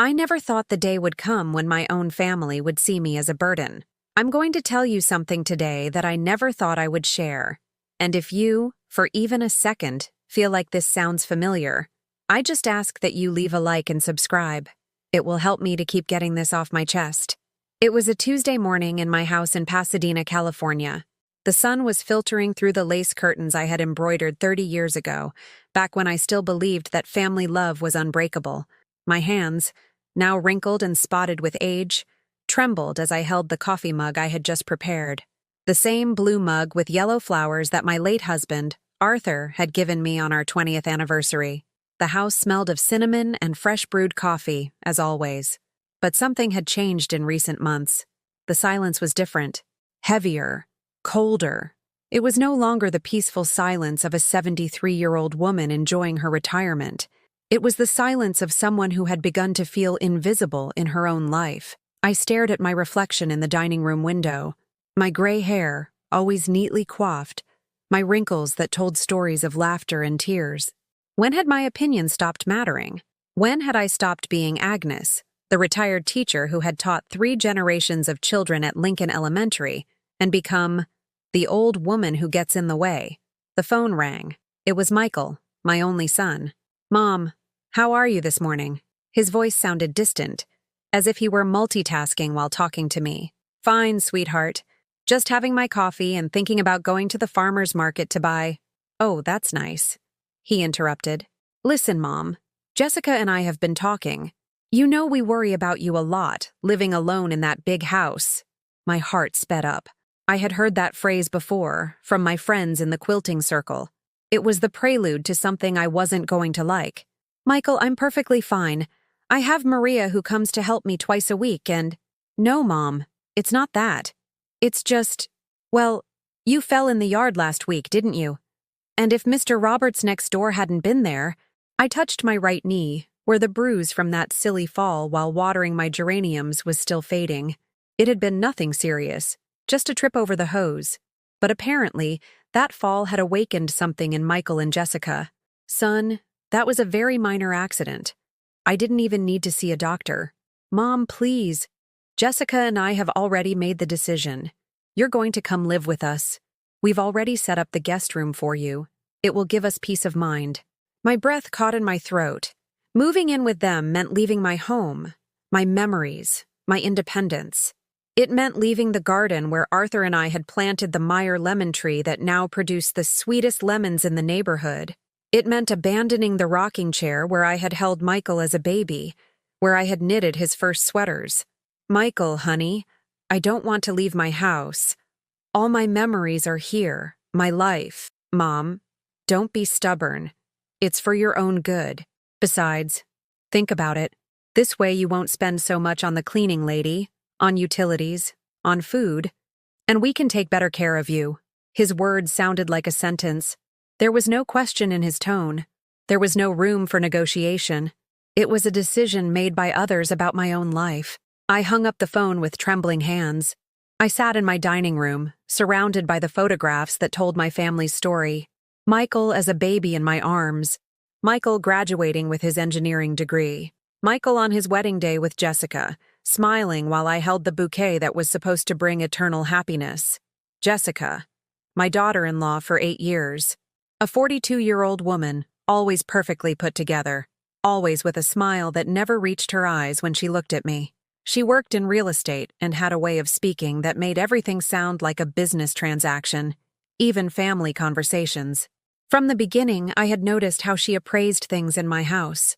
I never thought the day would come when my own family would see me as a burden. I'm going to tell you something today that I never thought I would share. And if you, for even a second, feel like this sounds familiar, I just ask that you leave a like and subscribe. It will help me to keep getting this off my chest. It was a Tuesday morning in my house in Pasadena, California. The sun was filtering through the lace curtains I had embroidered 30 years ago, back when I still believed that family love was unbreakable. My hands, now wrinkled and spotted with age, trembled as I held the coffee mug I had just prepared. The same blue mug with yellow flowers that my late husband, Arthur, had given me on our 20th anniversary. The house smelled of cinnamon and fresh brewed coffee, as always. But something had changed in recent months. The silence was different, heavier, colder. It was no longer the peaceful silence of a 73-year-old woman enjoying her retirement. It was the silence of someone who had begun to feel invisible in her own life. I stared at my reflection in the dining room window. My gray hair, always neatly coiffed, my wrinkles that told stories of laughter and tears. When had my opinion stopped mattering? When had I stopped being Agnes, the retired teacher who had taught 3 generations of children at Lincoln Elementary, and become the old woman who gets in the way? The phone rang. It was Michael, my only son. "Mom, how are you this morning?" His voice sounded distant, as if he were multitasking while talking to me. "Fine, sweetheart. Just having my coffee and thinking about going to the farmer's market to buy—" "Oh, that's nice," he interrupted. "Listen, Mom, Jessica and I have been talking. You know we worry about you a lot, living alone in that big house." My heart sped up. I had heard that phrase before, from my friends in the quilting circle. It was the prelude to something I wasn't going to like. "Michael, I'm perfectly fine. I have Maria who comes to help me twice a week and—" "No, Mom, it's not that. It's just, well, you fell in the yard last week, didn't you? And if Mr. Roberts next door hadn't been there—" I touched my right knee, where the bruise from that silly fall while watering my geraniums was still fading. It had been nothing serious, just a trip over the hose. But apparently, that fall had awakened something in Michael and Jessica. "Son, that was a very minor accident. I didn't even need to see a doctor. Mom, please. Jessica and I have already made the decision. You're going to come live with us. We've already set up the guest room for you. It will give us peace of mind." My breath caught in my throat. Moving in with them meant leaving my home, my memories, my independence. It meant leaving the garden where Arthur and I had planted the Meyer lemon tree that now produced the sweetest lemons in the neighborhood. It meant abandoning the rocking chair where I had held Michael as a baby, where I had knitted his first sweaters. "Michael, honey, I don't want to leave my house. All my memories are here, my life. Mom, don't be stubborn. It's for your own good. Besides, think about it. This way you won't spend so much on the cleaning lady, on utilities, on food, and we can take better care of you." His words sounded like a sentence. There was no question in his tone. There was no room for negotiation. It was a decision made by others about my own life. I hung up the phone with trembling hands. I sat in my dining room, surrounded by the photographs that told my family's story. Michael as a baby in my arms. Michael graduating with his engineering degree. Michael on his wedding day with Jessica, smiling while I held the bouquet that was supposed to bring eternal happiness. Jessica, my daughter-in-law for 8 years. A 42-year-old woman, always perfectly put together, always with a smile that never reached her eyes when she looked at me. She worked in real estate and had a way of speaking that made everything sound like a business transaction, even family conversations. From the beginning, I had noticed how she appraised things in my house.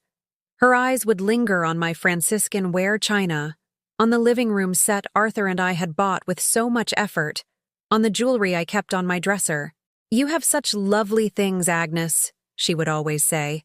Her eyes would linger on my Franciscan ware china, on the living room set Arthur and I had bought with so much effort, on the jewelry I kept on my dresser. "You have such lovely things, Agnes," she would always say.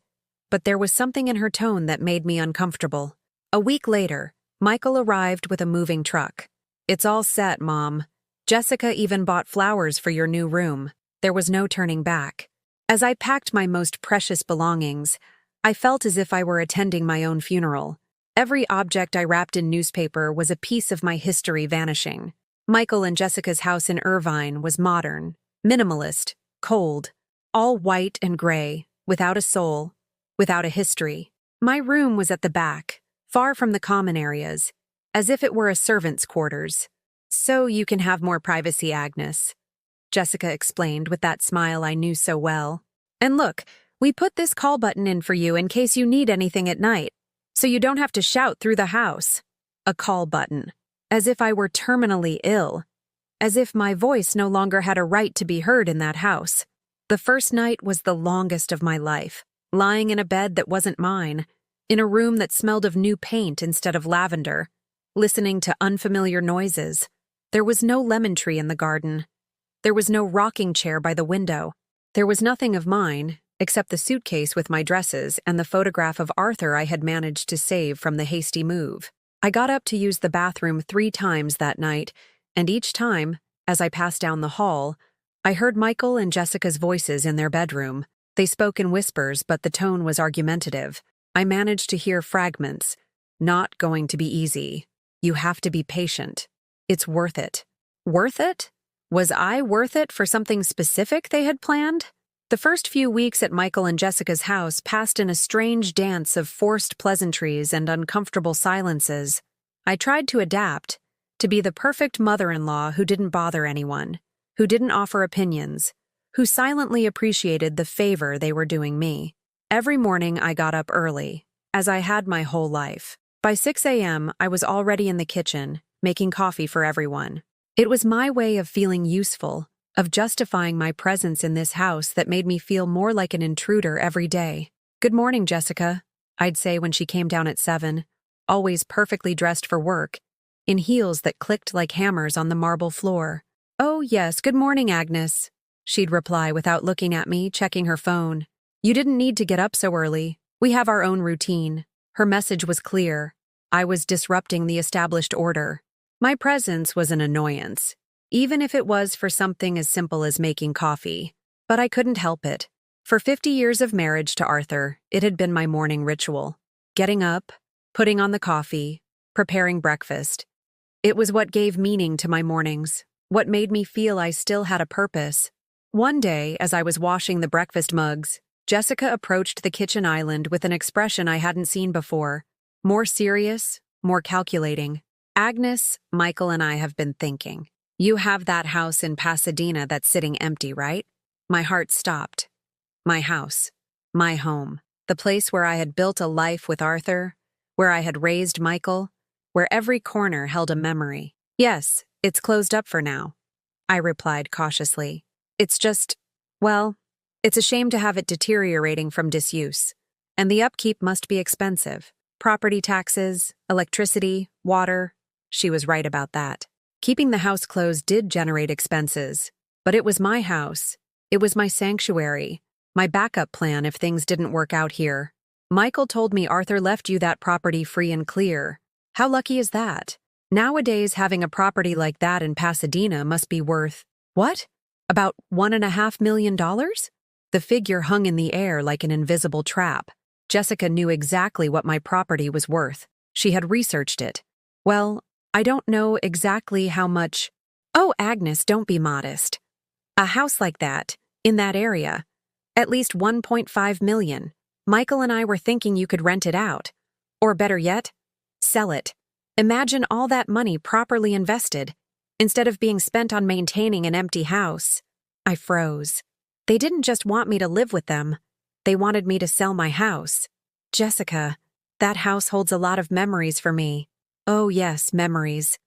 But there was something in her tone that made me uncomfortable. A week later, Michael arrived with a moving truck. "It's all set, Mom. Jessica even bought flowers for your new room." There was no turning back. As I packed my most precious belongings, I felt as if I were attending my own funeral. Every object I wrapped in newspaper was a piece of my history vanishing. Michael and Jessica's house in Irvine was modern, minimalist, cold, all white and gray, without a soul, without a history. My room was at the back, far from the common areas, as if it were a servant's quarters. So you can have more privacy, Agnes, Jessica explained with that smile I knew so well. And look, we put this call button in for you in case you need anything at night, so you don't have to shout through the house. A call button. As if I were terminally ill. As if my voice no longer had a right to be heard in that house. The first night was the longest of my life, lying in a bed that wasn't mine, in a room that smelled of new paint instead of lavender, listening to unfamiliar noises. There was no lemon tree in the garden. There was no rocking chair by the window. There was nothing of mine, except the suitcase with my dresses and the photograph of Arthur I had managed to save from the hasty move. I got up to use the bathroom 3 times that night, and each time, as I passed down the hall, I heard Michael and Jessica's voices in their bedroom. They spoke in whispers, but the tone was argumentative. I managed to hear fragments. Not going to be easy. You have to be patient. It's worth it. Worth it? Was I worth it for something specific they had planned? The first few weeks at Michael and Jessica's house passed in a strange dance of forced pleasantries and uncomfortable silences. I tried to adapt, to be the perfect mother-in-law who didn't bother anyone, who didn't offer opinions, who silently appreciated the favor they were doing me. Every morning I got up early, as I had my whole life. By 6 a.m., I was already in the kitchen, making coffee for everyone. It was my way of feeling useful, of justifying my presence in this house that made me feel more like an intruder every day. "Good morning, Jessica," I'd say when she came down at 7, always perfectly dressed for work, in heels that clicked like hammers on the marble floor. "Oh, yes, good morning, Agnes," she'd reply without looking at me, checking her phone. "You didn't need to get up so early. We have our own routine." Her message was clear. I was disrupting the established order. My presence was an annoyance, even if it was for something as simple as making coffee. But I couldn't help it. For 50 years of marriage to Arthur, it had been my morning ritual. Getting up, putting on the coffee, preparing breakfast. It was what gave meaning to my mornings, what made me feel I still had a purpose. One day, as I was washing the breakfast mugs, Jessica approached the kitchen island with an expression I hadn't seen before. More serious, more calculating. "Agnes, Michael and I have been thinking. You have that house in Pasadena that's sitting empty, right?" My heart stopped. My house. My home. The place where I had built a life with Arthur, where I had raised Michael, where every corner held a memory. "Yes, it's closed up for now," I replied cautiously. "It's just, well, it's a shame to have it deteriorating from disuse. And the upkeep must be expensive. Property taxes, electricity, water." She was right about that. Keeping the house closed did generate expenses, but it was my house. It was my sanctuary, my backup plan if things didn't work out here. "Michael told me Arthur left you that property free and clear. How lucky is that? Nowadays, having a property like that in Pasadena must be worth, what? About $1.5 million? The figure hung in the air like an invisible trap. Jessica knew exactly what my property was worth. She had researched it. "Well, I don't know exactly how much." "Oh, Agnes, don't be modest. A house like that, in that area, at least 1.5 million. Michael and I were thinking you could rent it out. Or better yet, sell it. Imagine all that money properly invested, instead of being spent on maintaining an empty house." I froze. They didn't just want me to live with them. They wanted me to sell my house. "Jessica, that house holds a lot of memories for me." "Oh yes, memories.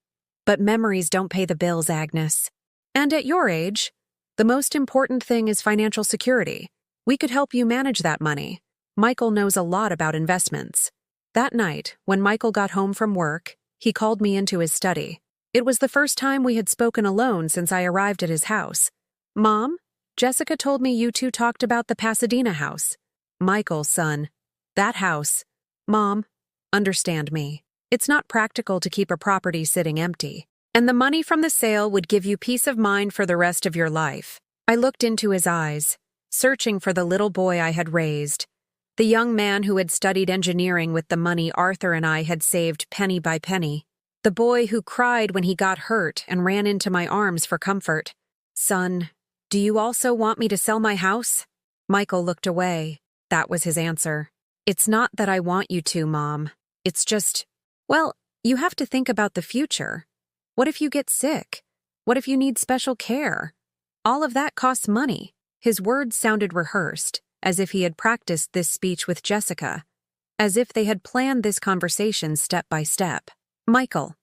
But memories don't pay the bills, Agnes. And at your age, the most important thing is financial security. We could help you manage that money. Michael knows a lot about investments." That night, when Michael got home from work, he called me into his study. It was the first time we had spoken alone since I arrived at his house. "Mom, Jessica told me you two talked about the Pasadena house." "Michael, son. That house. Mom, understand me. It's not practical to keep a property sitting empty. And the money from the sale would give you peace of mind for the rest of your life." I looked into his eyes, searching for the little boy I had raised, the young man who had studied engineering with the money Arthur and I had saved penny by penny, the boy who cried when he got hurt and ran into my arms for comfort. "Son, do you also want me to sell my house?" Michael looked away. That was his answer. "It's not that I want you to, Mom. It's just, well, you have to think about the future. What if you get sick? What if you need special care? All of that costs money. His words sounded rehearsed, as if he had practiced this speech with Jessica, as if they had planned this conversation step by step. Michael,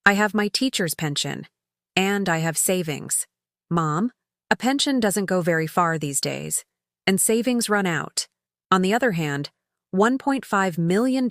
I have my teacher's pension, and I have savings. Mom, a pension doesn't go very far these days, and savings run out. On the other hand, $1.5 million,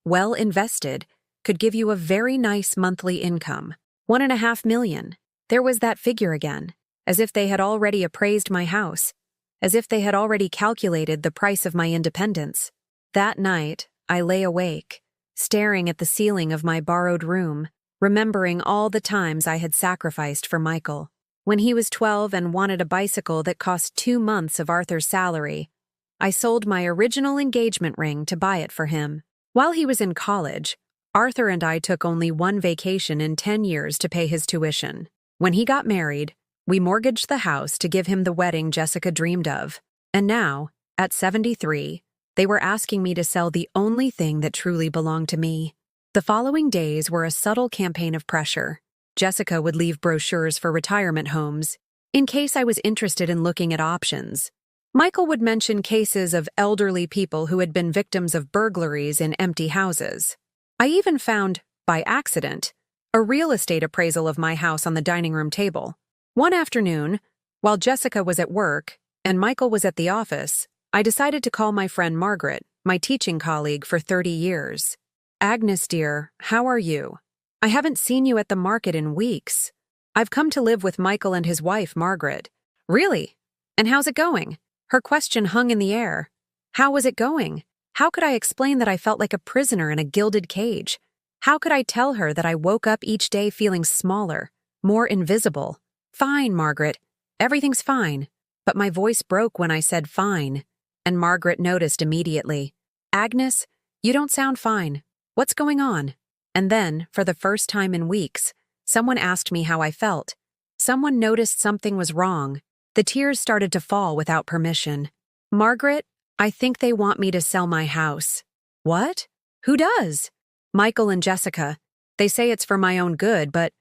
well invested, could give you a very nice monthly income. $1.5 million. There was that figure again, as if they had already appraised my house, as if they had already calculated the price of my independence. That night, I lay awake, staring at the ceiling of my borrowed room, remembering all the times I had sacrificed for Michael. When he was 12 and wanted a bicycle that cost 2 months of Arthur's salary, I sold my original engagement ring to buy it for him. While he was in college, Arthur and I took only one vacation in 10 years to pay his tuition. When he got married, we mortgaged the house to give him the wedding Jessica dreamed of. And now, at 73, they were asking me to sell the only thing that truly belonged to me. The following days were a subtle campaign of pressure. Jessica would leave brochures for retirement homes, in case I was interested in looking at options. Michael would mention cases of elderly people who had been victims of burglaries in empty houses. I even found, by accident, a real estate appraisal of my house on the dining room table. One afternoon, while Jessica was at work and Michael was at the office, I decided to call my friend Margaret, my teaching colleague for 30 years. Agnes, dear, how are you? I haven't seen you at the market in weeks. I've come to live with Michael and his wife, Margaret. Really? And how's it going? Her question hung in the air. How was it going? How could I explain that I felt like a prisoner in a gilded cage? How could I tell her that I woke up each day feeling smaller, more invisible? Fine, Margaret. Everything's fine. But my voice broke when I said fine, and Margaret noticed immediately. Agnes, you don't sound fine. What's going on? And then, for the first time in weeks, someone asked me how I felt. Someone noticed something was wrong. The tears started to fall without permission. Margaret, I think they want me to sell my house. What? Who does? Michael and Jessica. They say it's for my own good, but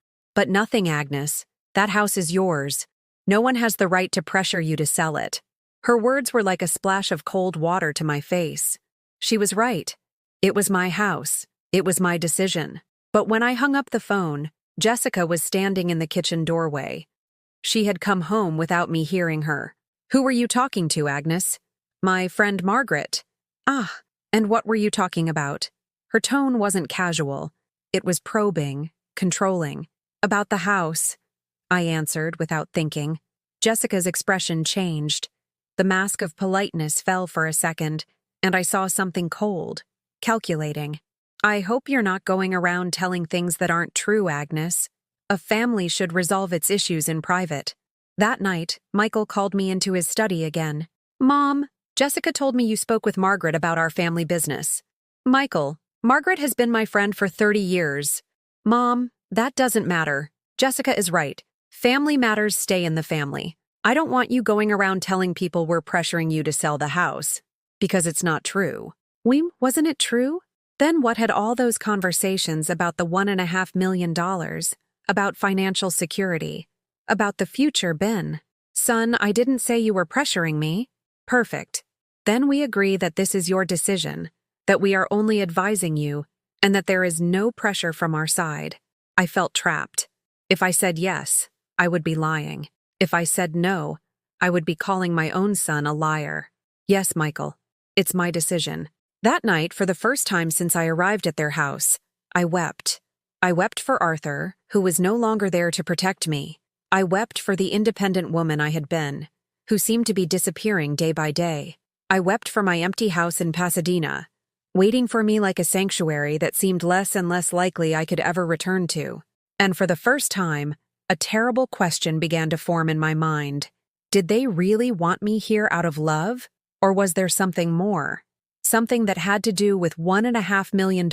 nothing, Agnes. That house is yours. No one has the right to pressure you to sell it. Her words were like a splash of cold water to my face. She was right. It was my house. It was my decision. But when I hung up the phone, Jessica was standing in the kitchen doorway. She had come home without me hearing her. Who were you talking to, Agnes? My friend Margaret. Ah, and what were you talking about? Her tone wasn't casual. It was probing, controlling. About the house, I answered without thinking. Jessica's expression changed. The mask of politeness fell for a second, and I saw something cold, calculating. I hope you're not going around telling things that aren't true, Agnes. A family should resolve its issues in private. That night, Michael called me into his study again. Mom, Jessica told me you spoke with Margaret about our family business. Michael, Margaret has been my friend for 30 years. Mom, that doesn't matter. Jessica is right. Family matters stay in the family. I don't want you going around telling people we're pressuring you to sell the house. Because it's not true. Wasn't it true? Then what had all those conversations about the $1.5 million, about financial security, about the future been? Son, I didn't say you were pressuring me. Perfect. Then we agree that this is your decision, that we are only advising you, and that there is no pressure from our side. I felt trapped. If I said yes, I would be lying. If I said no, I would be calling my own son a liar. Yes, Michael, it's my decision. That night, for the first time since I arrived at their house, I wept. I wept for Arthur, who was no longer there to protect me. I wept for the independent woman I had been, who seemed to be disappearing day by day. I wept for my empty house in Pasadena, waiting for me like a sanctuary that seemed less and less likely I could ever return to. And for the first time, a terrible question began to form in my mind. Did they really want me here out of love, or was there something more? Something that had to do with $1.5 million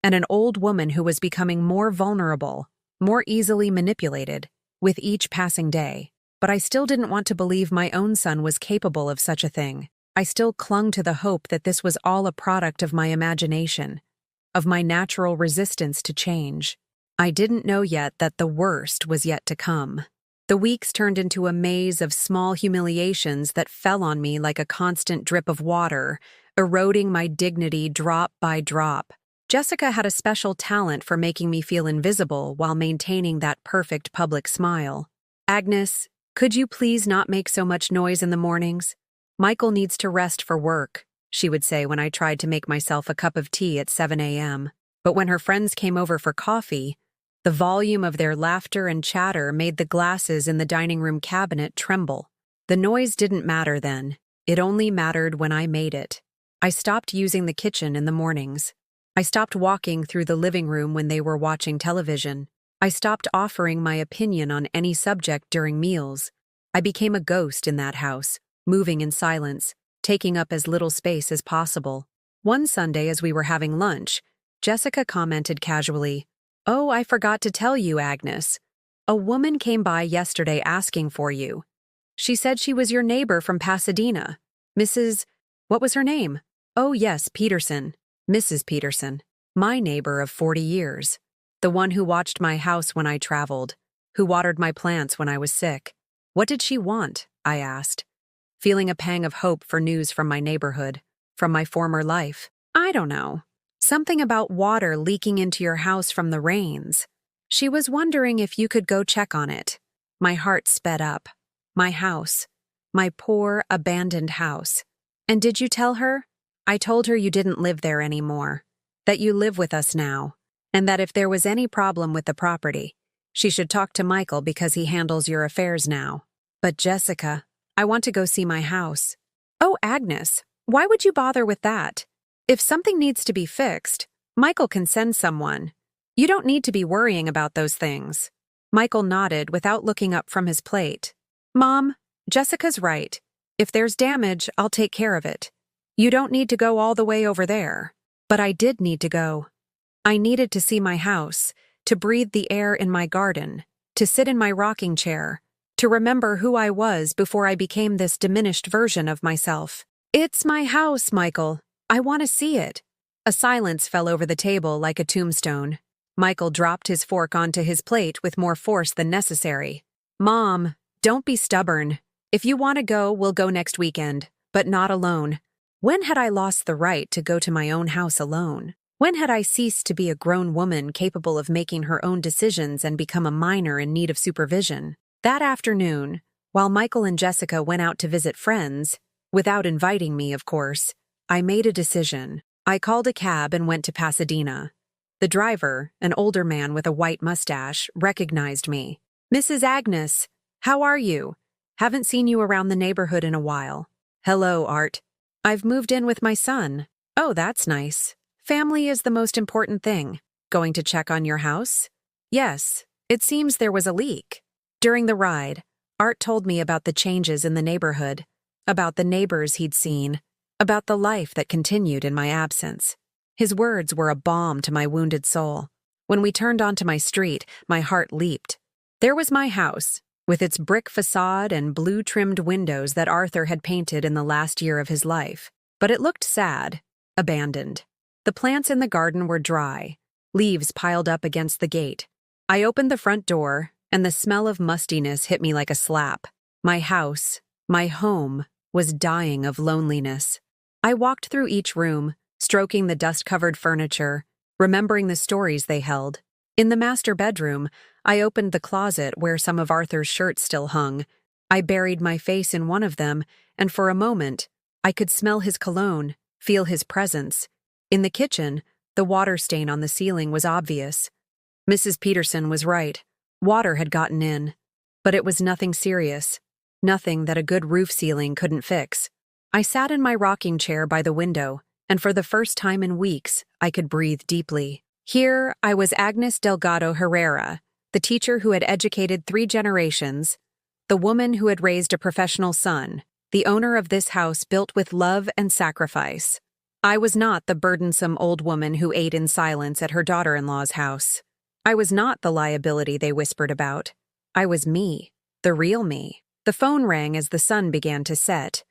and an old woman who was becoming more vulnerable, more easily manipulated, with each passing day. But I still didn't want to believe my own son was capable of such a thing. I still clung to the hope that this was all a product of my imagination, of my natural resistance to change. I didn't know yet that the worst was yet to come. The weeks turned into a maze of small humiliations that fell on me like a constant drip of water, eroding my dignity drop by drop. Jessica had a special talent for making me feel invisible while maintaining that perfect public smile. "Agnes, could you please not make so much noise in the mornings? Michael needs to rest for work," she would say when I tried to make myself a cup of tea at 7 a.m. But when her friends came over for coffee, the volume of their laughter and chatter made the glasses in the dining room cabinet tremble. The noise didn't matter then. It only mattered when I made it. I stopped using the kitchen in the mornings. I stopped walking through the living room when they were watching television. I stopped offering my opinion on any subject during meals. I became a ghost in that house, moving in silence, taking up as little space as possible. One Sunday, as we were having lunch, Jessica commented casually, "Oh, I forgot to tell you, Agnes. A woman came by yesterday asking for you. She said she was your neighbor from Pasadena. What was her name? Oh, yes, Peterson. Mrs. Peterson. My neighbor of 40 years. The one who watched my house when I traveled, who watered my plants when I was sick. What did she want?" I asked, feeling a pang of hope for news from my neighborhood, from my former life. "I don't know. Something about water leaking into your house from the rains. She was wondering if you could go check on it." My heart sped up. My house. My poor, abandoned house. "And did you tell her?" "I told her you didn't live there anymore, that you live with us now, and that if there was any problem with the property, she should talk to Michael because he handles your affairs now." "But Jessica, I want to go see my house." "Oh, Agnes, why would you bother with that? If something needs to be fixed, Michael can send someone. You don't need to be worrying about those things." Michael nodded without looking up from his plate. "Mom, Jessica's right. If there's damage, I'll take care of it. You don't need to go all the way over there." But I did need to go. I needed to see my house, to breathe the air in my garden, to sit in my rocking chair, to remember who I was before I became this diminished version of myself. "It's my house, Michael. I want to see it." A silence fell over the table like a tombstone. Michael dropped his fork onto his plate with more force than necessary. "Mom, don't be stubborn. If you want to go, we'll go next weekend, but not alone." When had I lost the right to go to my own house alone? When had I ceased to be a grown woman capable of making her own decisions and become a minor in need of supervision? That afternoon, while Michael and Jessica went out to visit friends, without inviting me, of course, I made a decision. I called a cab and went to Pasadena. The driver, an older man with a white mustache, recognized me. "Mrs. Agnes, how are you? Haven't seen you around the neighborhood in a while." "Hello, Art. I've moved in with my son." "Oh, that's nice. Family is the most important thing. Going to check on your house?" "Yes, it seems there was a leak." During the ride, Art told me about the changes in the neighborhood, about the neighbors he'd seen, about the life that continued in my absence. His words were a balm to my wounded soul. When we turned onto my street, my heart leaped. There was my house, with its brick facade and blue-trimmed windows that Arthur had painted in the last year of his life. But it looked sad, abandoned. The plants in the garden were dry, leaves piled up against the gate. I opened the front door, and the smell of mustiness hit me like a slap. My house, my home, was dying of loneliness. I walked through each room, stroking the dust-covered furniture, remembering the stories they held. In the master bedroom, I opened the closet where some of Arthur's shirts still hung. I buried my face in one of them, and for a moment, I could smell his cologne, feel his presence. In the kitchen, the water stain on the ceiling was obvious. Mrs. Peterson was right. Water had gotten in. But it was nothing serious. Nothing that a good roof sealing couldn't fix. I sat in my rocking chair by the window, and for the first time in weeks, I could breathe deeply. Here, I was Agnes Delgado Herrera, the teacher who had educated 3 generations, the woman who had raised a professional son, the owner of this house built with love and sacrifice. I was not the burdensome old woman who ate in silence at her daughter-in-law's house. I was not the liability they whispered about. I was me, the real me. The phone rang as the sun began to set.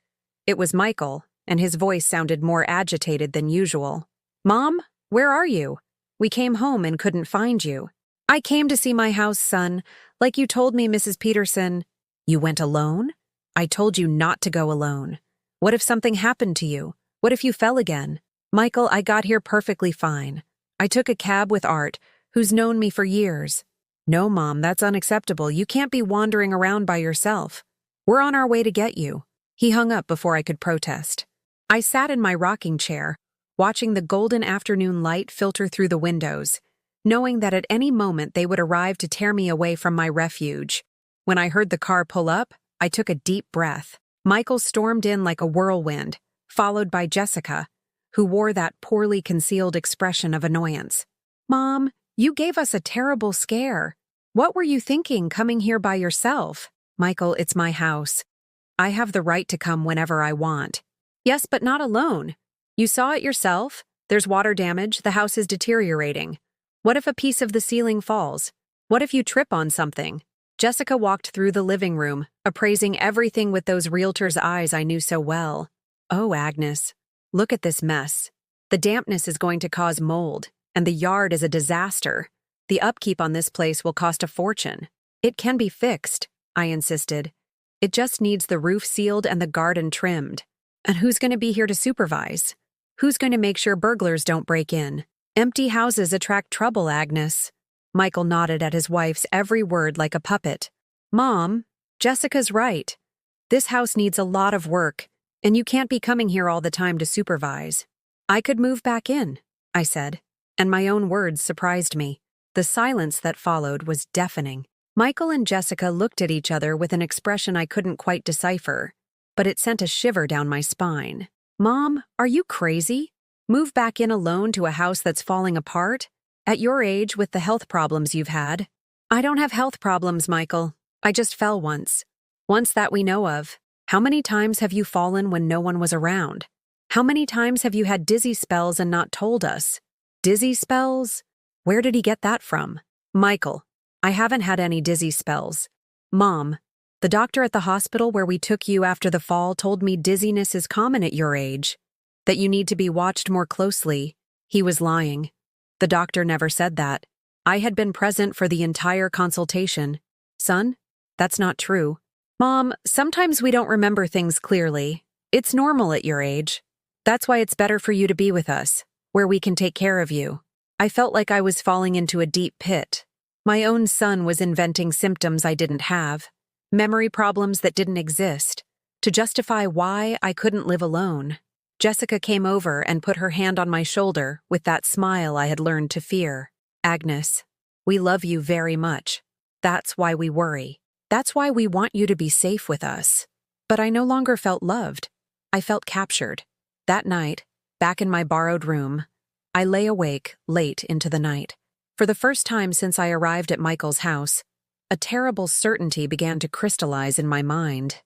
It was Michael, and his voice sounded more agitated than usual. "Mom, where are you? We came home and couldn't find you. I came to see my house, son, like you told me, Mrs. Peterson. You went alone? I told you not to go alone. What if something happened to you? What if you fell again? Michael, I got here perfectly fine. I took a cab with Art, who's known me for years. No, Mom, that's unacceptable. You can't be wandering around by yourself. We're on our way to get you. He hung up before I could protest. I sat in my rocking chair, watching the golden afternoon light filter through the windows, knowing that at any moment they would arrive to tear me away from my refuge. When I heard the car pull up, I took a deep breath. Michael stormed in like a whirlwind, followed by Jessica, who wore that poorly concealed expression of annoyance. Mom, you gave us a terrible scare. What were you thinking coming here by yourself? Michael, it's my house. I have the right to come whenever I want. Yes, but not alone. You saw it yourself. There's water damage. The house is deteriorating. What if a piece of the ceiling falls? What if you trip on something? Jessica walked through the living room, appraising everything with those realtor's eyes I knew so well. Oh, Agnes, look at this mess. The dampness is going to cause mold, and the yard is a disaster. The upkeep on this place will cost a fortune. It can be fixed, I insisted. It just needs the roof sealed and the garden trimmed. And who's going to be here to supervise? Who's going to make sure burglars don't break in? Empty houses attract trouble, Agnes. Michael nodded at his wife's every word like a puppet. Mom, Jessica's right. This house needs a lot of work, and you can't be coming here all the time to supervise. I could move back in, I said, and my own words surprised me. The silence that followed was deafening. Michael and Jessica looked at each other with an expression I couldn't quite decipher, but it sent a shiver down my spine. Mom, are you crazy? Move back in alone to a house that's falling apart? At your age, with the health problems you've had? I don't have health problems, Michael. I just fell once. Once that we know of. How many times have you fallen when no one was around? How many times have you had dizzy spells and not told us? Dizzy spells? Where did he get that from? Michael, I haven't had any dizzy spells. Mom, the doctor at the hospital where we took you after the fall told me dizziness is common at your age, that you need to be watched more closely. He was lying. The doctor never said that. I had been present for the entire consultation. Son, that's not true. Mom, sometimes we don't remember things clearly. It's normal at your age. That's why it's better for you to be with us, where we can take care of you. I felt like I was falling into a deep pit. My own son was inventing symptoms I didn't have, memory problems that didn't exist, to justify why I couldn't live alone. Jessica came over and put her hand on my shoulder with that smile I had learned to fear. Agnes, we love you very much. That's why we worry. That's why we want you to be safe with us. But I no longer felt loved. I felt captured. That night, back in my borrowed room, I lay awake late into the night. For the first time since I arrived at Michael's house, a terrible certainty began to crystallize in my mind.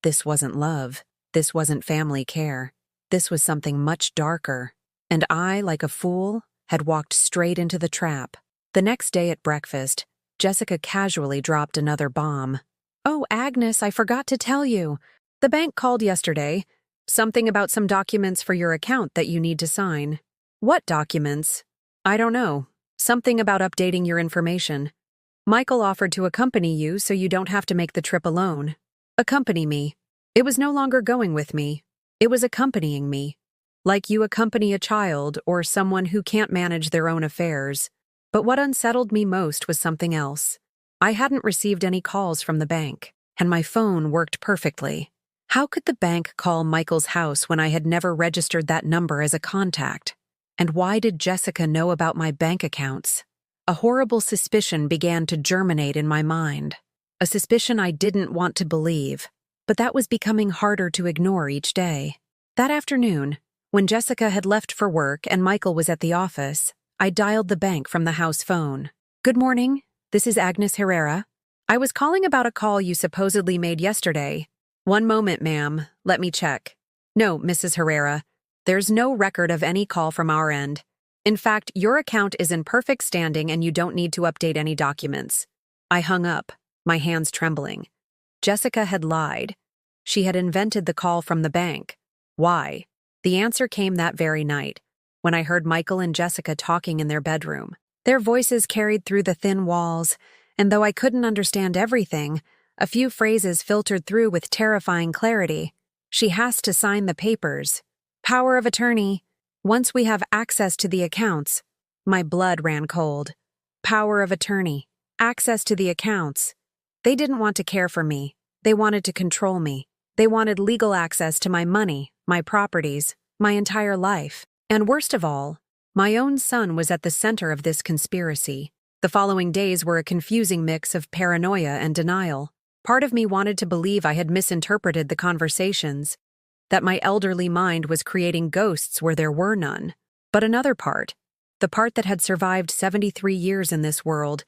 This wasn't love. This wasn't family care. This was something much darker, and I, like a fool, had walked straight into the trap. The next day at breakfast, Jessica casually dropped another bomb. Oh, Agnes, I forgot to tell you. The bank called yesterday. Something about some documents for your account that you need to sign. What documents? I don't know. Something about updating your information. Michael offered to accompany you so you don't have to make the trip alone. Accompany me. It was no longer going with me. It was accompanying me, like you accompany a child or someone who can't manage their own affairs. But what unsettled me most was something else. I hadn't received any calls from the bank, and my phone worked perfectly. How could the bank call Michael's house when I had never registered that number as a contact? And why did Jessica know about my bank accounts? A horrible suspicion began to germinate in my mind, a suspicion I didn't want to believe. But that was becoming harder to ignore each day. That afternoon, when Jessica had left for work and Michael was at the office, I dialed the bank from the house phone. Good morning, this is Agnes Herrera. I was calling about a call you supposedly made yesterday. One moment, ma'am, let me check. No, Mrs. Herrera, there's no record of any call from our end. In fact, your account is in perfect standing and you don't need to update any documents. I hung up, my hands trembling. Jessica had lied. She had invented the call from the bank. Why? The answer came that very night. when I heard Michael and Jessica talking in their bedroom. Their voices carried through the thin walls, and though I couldn't understand everything, a few phrases filtered through with terrifying clarity. She has to sign the papers. Power of attorney. Once we have access to the accounts. My blood ran cold. Power of attorney. Access to the accounts. They didn't want to care for me. They wanted to control me. They wanted legal access to my money, my properties, my entire life. And worst of all, my own son was at the center of this conspiracy. The following days were a confusing mix of paranoia and denial. Part of me wanted to believe I had misinterpreted the conversations, that my elderly mind was creating ghosts where there were none. But another part, the part that had survived 73 years in this world,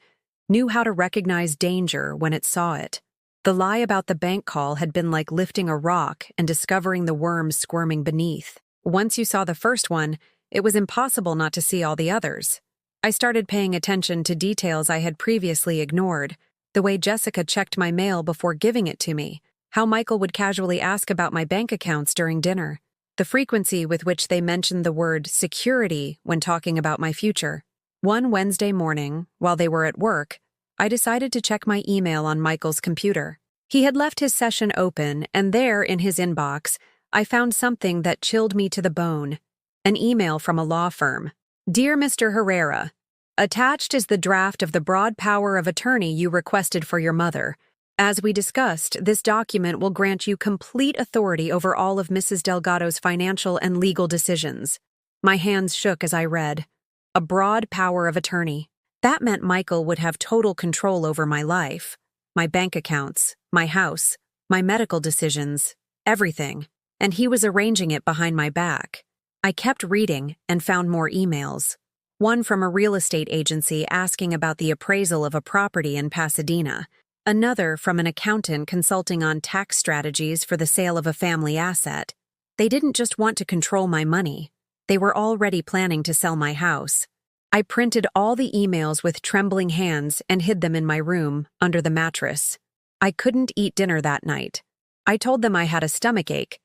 knew how to recognize danger when it saw it. The lie about the bank call had been like lifting a rock and discovering the worms squirming beneath. Once you saw the first one, it was impossible not to see all the others. I started paying attention to details I had previously ignored, the way Jessica checked my mail before giving it to me, how Michael would casually ask about my bank accounts during dinner, the frequency with which they mentioned the word security when talking about my future. One Wednesday morning, while they were at work, I decided to check my email on Michael's computer. He had left his session open, and there, in his inbox, I found something that chilled me to the bone. An email from a law firm. Dear Mr. Herrera, attached is the draft of the broad power of attorney you requested for your mother. As we discussed, this document will grant you complete authority over all of Mrs. Delgado's financial and legal decisions. My hands shook as I read. A broad power of attorney. That meant Michael would have total control over my life, my bank accounts, my house, my medical decisions, everything, and he was arranging it behind my back. I kept reading and found more emails. One from a real estate agency asking about the appraisal of a property in Pasadena. Another from an accountant consulting on tax strategies for the sale of a family asset. They didn't just want to control my money. They were already planning to sell my house. I printed all the emails with trembling hands and hid them in my room, under the mattress. I couldn't eat dinner that night. I told them I had a stomachache,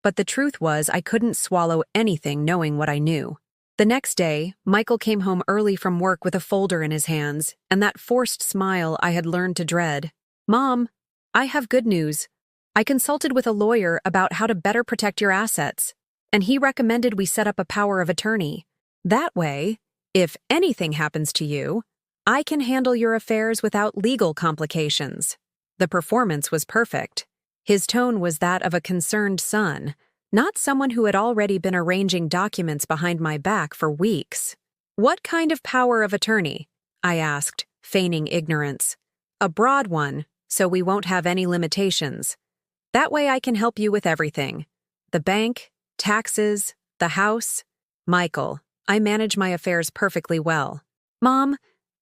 but the truth was I couldn't swallow anything knowing what I knew. The next day, Michael came home early from work with a folder in his hands, and that forced smile I had learned to dread. Mom, I have good news. I consulted with a lawyer about how to better protect your assets, and he recommended we set up a power of attorney. That way, if anything happens to you, I can handle your affairs without legal complications. The performance was perfect. His tone was that of a concerned son, not someone who had already been arranging documents behind my back for weeks. What kind of power of attorney? I asked, feigning ignorance. A broad one, so we won't have any limitations. That way I can help you with everything. The bank, taxes, the house. Michael, I manage my affairs perfectly well. Mom,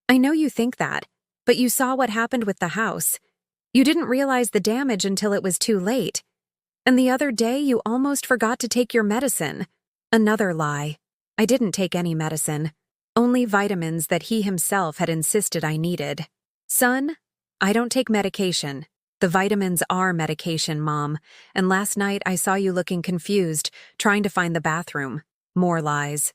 I know you think that, but you saw what happened with the house. You didn't realize the damage until it was too late. And the other day you almost forgot to take your medicine. Another lie. I didn't take any medicine. Only vitamins that he himself had insisted I needed. Son, I don't take medication. The vitamins are medication, Mom, and last night I saw you looking confused, trying to find the bathroom. More lies.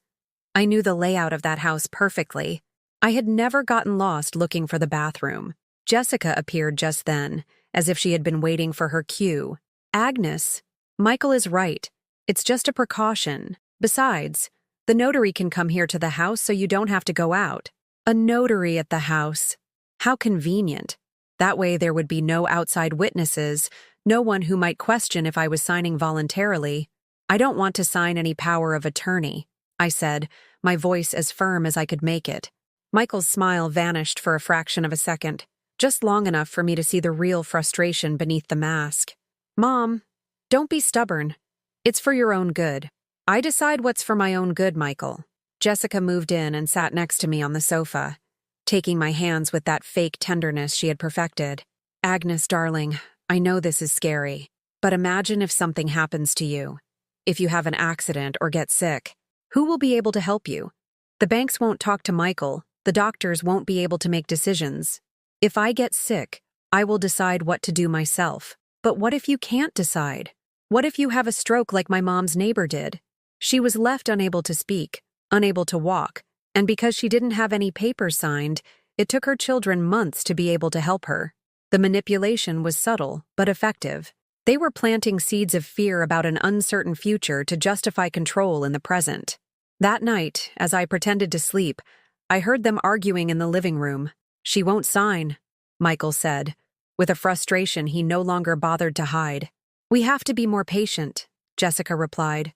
I knew the layout of that house perfectly. I had never gotten lost looking for the bathroom. Jessica appeared just then, as if she had been waiting for her cue. Agnes, Michael is right. It's just a precaution. Besides, the notary can come here to the house so you don't have to go out. A notary at the house. How convenient. That way there would be no outside witnesses, no one who might question if I was signing voluntarily. I don't want to sign any power of attorney, I said, my voice as firm as I could make it. Michael's smile vanished for a fraction of a second, just long enough for me to see the real frustration beneath the mask. Mom, don't be stubborn. It's for your own good. I decide what's for my own good, Michael. Jessica moved in and sat next to me on the sofa, taking my hands with that fake tenderness she had perfected. Agnes, darling, I know this is scary, but imagine if something happens to you. If you have an accident or get sick, who will be able to help you? The banks won't talk to Michael. The doctors won't be able to make decisions. If I get sick, I will decide what to do myself. But what if you can't decide? What if you have a stroke like my mom's neighbor did? She was left unable to speak, unable to walk, and because she didn't have any papers signed, it took her children months to be able to help her. The manipulation was subtle but effective. They were planting seeds of fear about an uncertain future to justify control in the present. That night, as I pretended to sleep, I heard them arguing in the living room. "She won't sign," Michael said, with a frustration he no longer bothered to hide. "We have to be more patient," Jessica replied.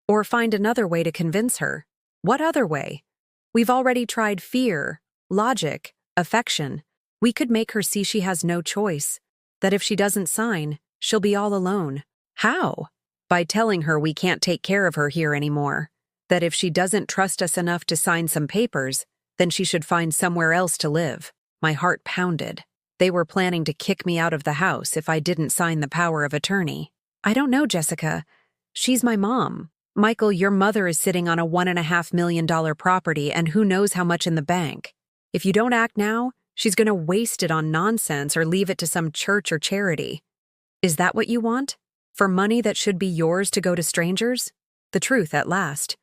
"Or find another way to convince her." "What other way?" "We've already tried fear, logic, affection. We could make her see she has no choice, that if she doesn't sign, she'll be all alone." "How?" "By telling her we can't take care of her here anymore. That if she doesn't trust us enough to sign some papers, then she should find somewhere else to live." My heart pounded. They were planning to kick me out of the house if I didn't sign the power of attorney. "I don't know, Jessica. She's my mom. Michael, your mother is sitting on a $1.5 million property and who knows how much in the bank. If you don't act now, she's going to waste it on nonsense or leave it to some church or charity. Is that what you want? For money that should be yours to go to strangers?" The truth at last.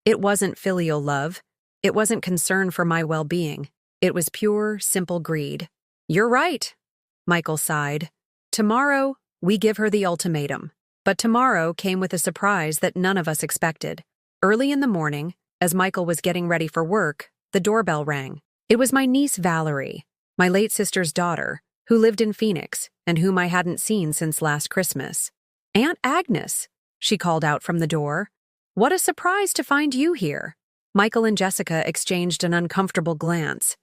It wasn't filial love. It wasn't concern for my well-being. It was pure, simple greed. "You're right," Michael sighed. "Tomorrow, we give her the ultimatum." But tomorrow came with a surprise that none of us expected. Early in the morning, as Michael was getting ready for work, the doorbell rang. It was my niece Valerie, my late sister's daughter, who lived in Phoenix and whom I hadn't seen since last Christmas. "Aunt Agnes," she called out from the door. "What a surprise to find you here." Michael and Jessica exchanged an uncomfortable glance.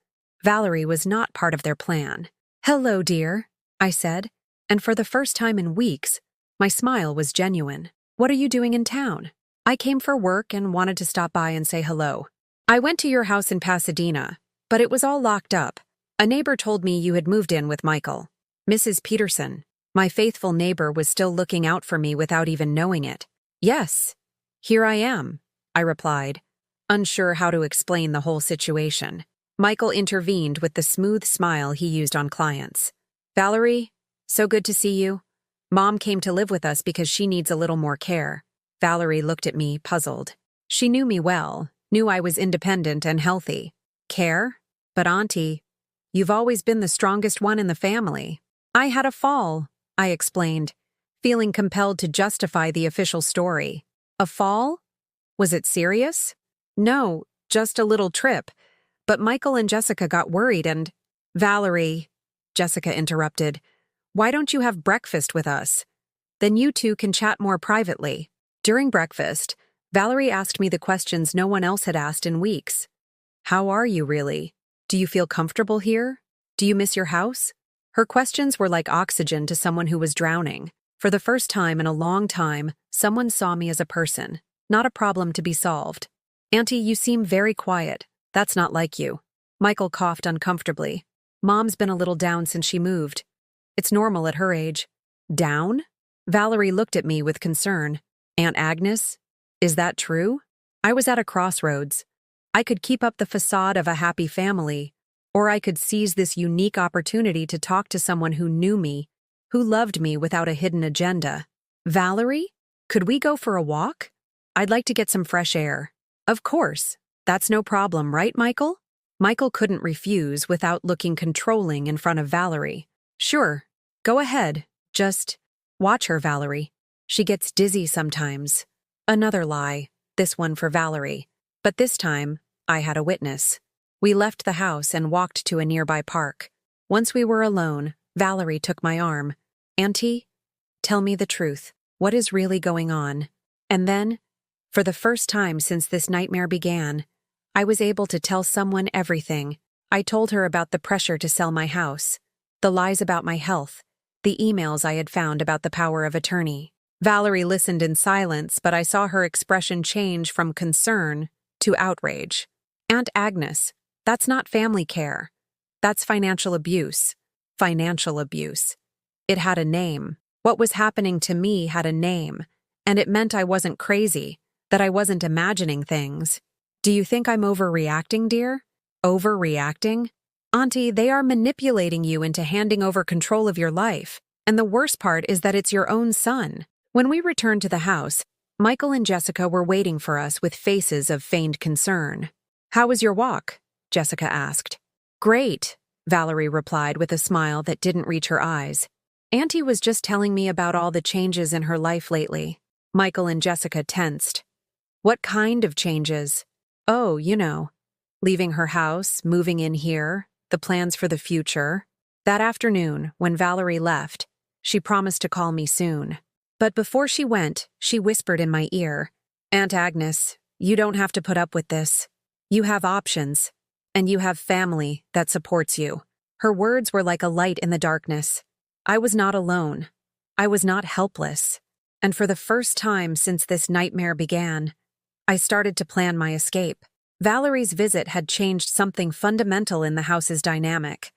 Valerie was not part of their plan. "Hello, dear," I said, and for the first time in weeks, my smile was genuine. "What are you doing in town?" "I came for work and wanted to stop by and say hello. I went to your house in Pasadena, but it was all locked up. A neighbor told me you had moved in with Michael." Mrs. Peterson, my faithful neighbor, was still looking out for me without even knowing it. "Yes, here I am," I replied, unsure how to explain the whole situation. Michael intervened with the smooth smile he used on clients. "Valerie, so good to see you. Mom came to live with us because she needs a little more care." Valerie looked at me, puzzled. She knew me well, knew I was independent and healthy. "Care? But Auntie, you've always been the strongest one in the family." "I had a fall," I explained, feeling compelled to justify the official story. "A fall? Was it serious?" "No, just a little trip. But Michael and Jessica got worried and—" "Valerie," Jessica interrupted, "why don't you have breakfast with us? Then you two can chat more privately." During breakfast, Valerie asked me the questions no one else had asked in weeks. "How are you, really? Do you feel comfortable here? Do you miss your house?" Her questions were like oxygen to someone who was drowning. For the first time in a long time, someone saw me as a person, not a problem to be solved. "Auntie, you seem very quiet. That's not like you." Michael coughed uncomfortably. "Mom's been a little down since she moved. It's normal at her age." "Down?" Valerie looked at me with concern. "Aunt Agnes? Is that true?" I was at a crossroads. I could keep up the facade of a happy family, or I could seize this unique opportunity to talk to someone who knew me, who loved me without a hidden agenda. "Valerie, could we go for a walk? I'd like to get some fresh air." "Of course. That's no problem, right, Michael?" Michael couldn't refuse without looking controlling in front of Valerie. "Sure. Go ahead. Just watch her, Valerie. She gets dizzy sometimes." Another lie, this one for Valerie. But this time, I had a witness. We left the house and walked to a nearby park. Once we were alone, Valerie took my arm. "Auntie, tell me the truth. What is really going on?" And then, for the first time since this nightmare began, I was able to tell someone everything. I told her about the pressure to sell my house, the lies about my health, the emails I had found about the power of attorney. Valerie listened in silence, but I saw her expression change from concern to outrage. "Aunt Agnes, that's not family care. That's financial abuse." Financial abuse. It had a name. What was happening to me had a name, and it meant I wasn't crazy, that I wasn't imagining things. "Do you think I'm overreacting, dear?" "Overreacting?" "Auntie, they are manipulating you into handing over control of your life, and the worst part is that it's your own son." When we returned to the house, Michael and Jessica were waiting for us with faces of feigned concern. "How was your walk?" Jessica asked. "Great," Valerie replied with a smile that didn't reach her eyes. "Auntie was just telling me about all the changes in her life lately." Michael and Jessica tensed. "What kind of changes?" "Oh, you know. Leaving her house, moving in here, the plans for the future." That afternoon, when Valerie left, she promised to call me soon. But before she went, she whispered in my ear, "Aunt Agnes, you don't have to put up with this. You have options, and you have family that supports you." Her words were like a light in the darkness. I was not alone. I was not helpless. And for the first time since this nightmare began, I started to plan my escape. Valerie's visit had changed something fundamental in the house's dynamic.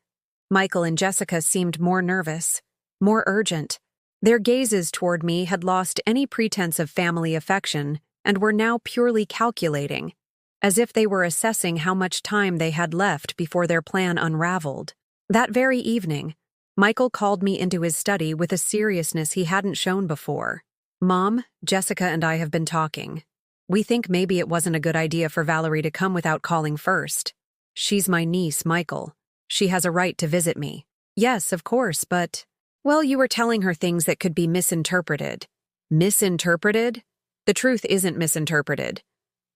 Michael and Jessica seemed more nervous, more urgent. Their gazes toward me had lost any pretense of family affection and were now purely calculating, as if they were assessing how much time they had left before their plan unraveled. That very evening, Michael called me into his study with a seriousness he hadn't shown before. "Mom, Jessica and I have been talking. We think maybe it wasn't a good idea for Valerie to come without calling first. She's my niece, Michael. She has a right to visit me." "Yes, of course, but..." "Well, you were telling her things that could be misinterpreted." "Misinterpreted? The truth isn't misinterpreted.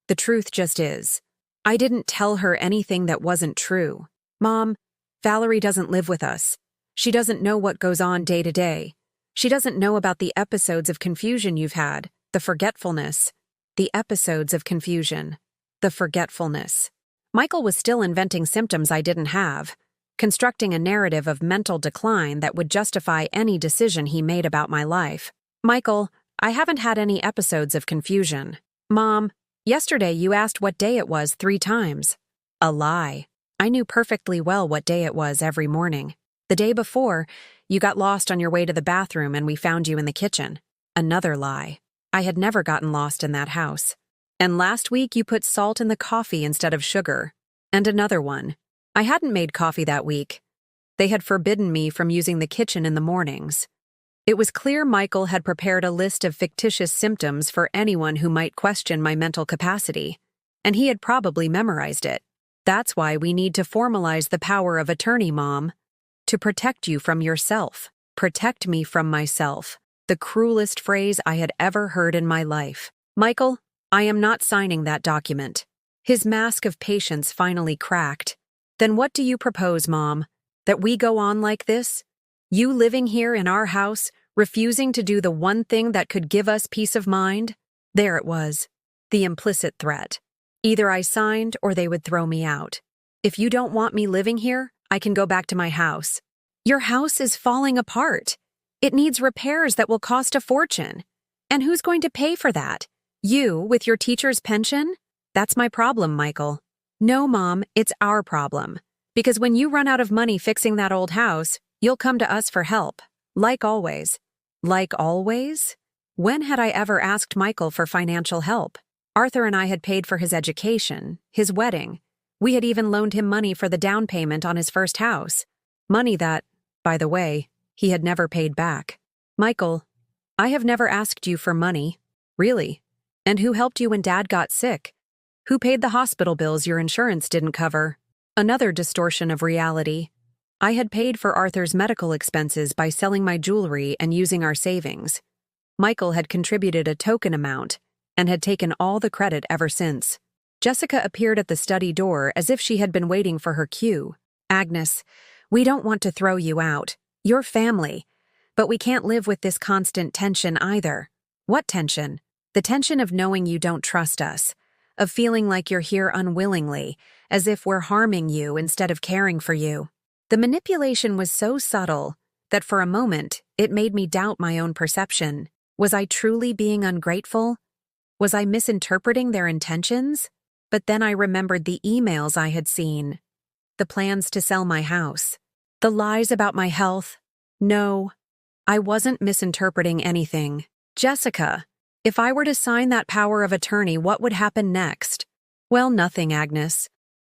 The truth just is. I didn't tell her anything that wasn't true. Mom, Valerie doesn't live with us. She doesn't know what goes on day to day. She doesn't know about the episodes of confusion you've had, the forgetfulness. The episodes of confusion. The forgetfulness." Michael was still inventing symptoms I didn't have, constructing a narrative of mental decline that would justify any decision he made about my life. "Michael, I haven't had any episodes of confusion." "Mom, yesterday you asked what day it was 3 times. A lie. I knew perfectly well what day it was every morning. The day before, you got lost on your way to the bathroom and we found you in the kitchen. Another lie. I had never gotten lost in that house. And last week you put salt in the coffee instead of sugar. And another one. I hadn't made coffee that week. They had forbidden me from using the kitchen in the mornings. It was clear Michael had prepared a list of fictitious symptoms for anyone who might question my mental capacity, and he had probably memorized it. "That's why we need to formalize the power of attorney, Mom. To protect you from yourself. Protect me from myself." The cruelest phrase I had ever heard in my life. "Michael, I am not signing that document." His mask of patience finally cracked. "Then what do you propose, Mom? That we go on like this? You living here in our house, refusing to do the one thing that could give us peace of mind?" There it was. The implicit threat. Either I signed or they would throw me out. "If you don't want me living here, I can go back to my house." Your house is falling apart. It needs repairs that will cost a fortune. And who's going to pay for that? You, with your teacher's pension? That's my problem, Michael. "No, Mom, it's our problem. Because when you run out of money fixing that old house, you'll come to us for help. Like always." Like always? When had I ever asked Michael for financial help? Arthur and I had paid for his education, his wedding. We had even loaned him money for the down payment on his first house. Money that, by the way, he had never paid back. "Michael, I have never asked you for money." "Really? And who helped you when Dad got sick? Who paid the hospital bills your insurance didn't cover?" Another distortion of reality. I had paid for Arthur's medical expenses by selling my jewelry and using our savings. Michael had contributed a token amount and had taken all the credit ever since. Jessica appeared at the study door as if she had been waiting for her cue. "Agnes, we don't want to throw you out. You're family. But we can't live with this constant tension either." "What tension?" "The tension of knowing you don't trust us. Of feeling like you're here unwillingly, as if we're harming you instead of caring for you." The manipulation was so subtle that for a moment it made me doubt my own perception. Was I truly being ungrateful? Was I misinterpreting their intentions? But then I remembered the emails I had seen, the plans to sell my house, the lies about my health. No, I wasn't misinterpreting anything. "Jessica, if I were to sign that power of attorney, what would happen next?" "Well, nothing, Agnes.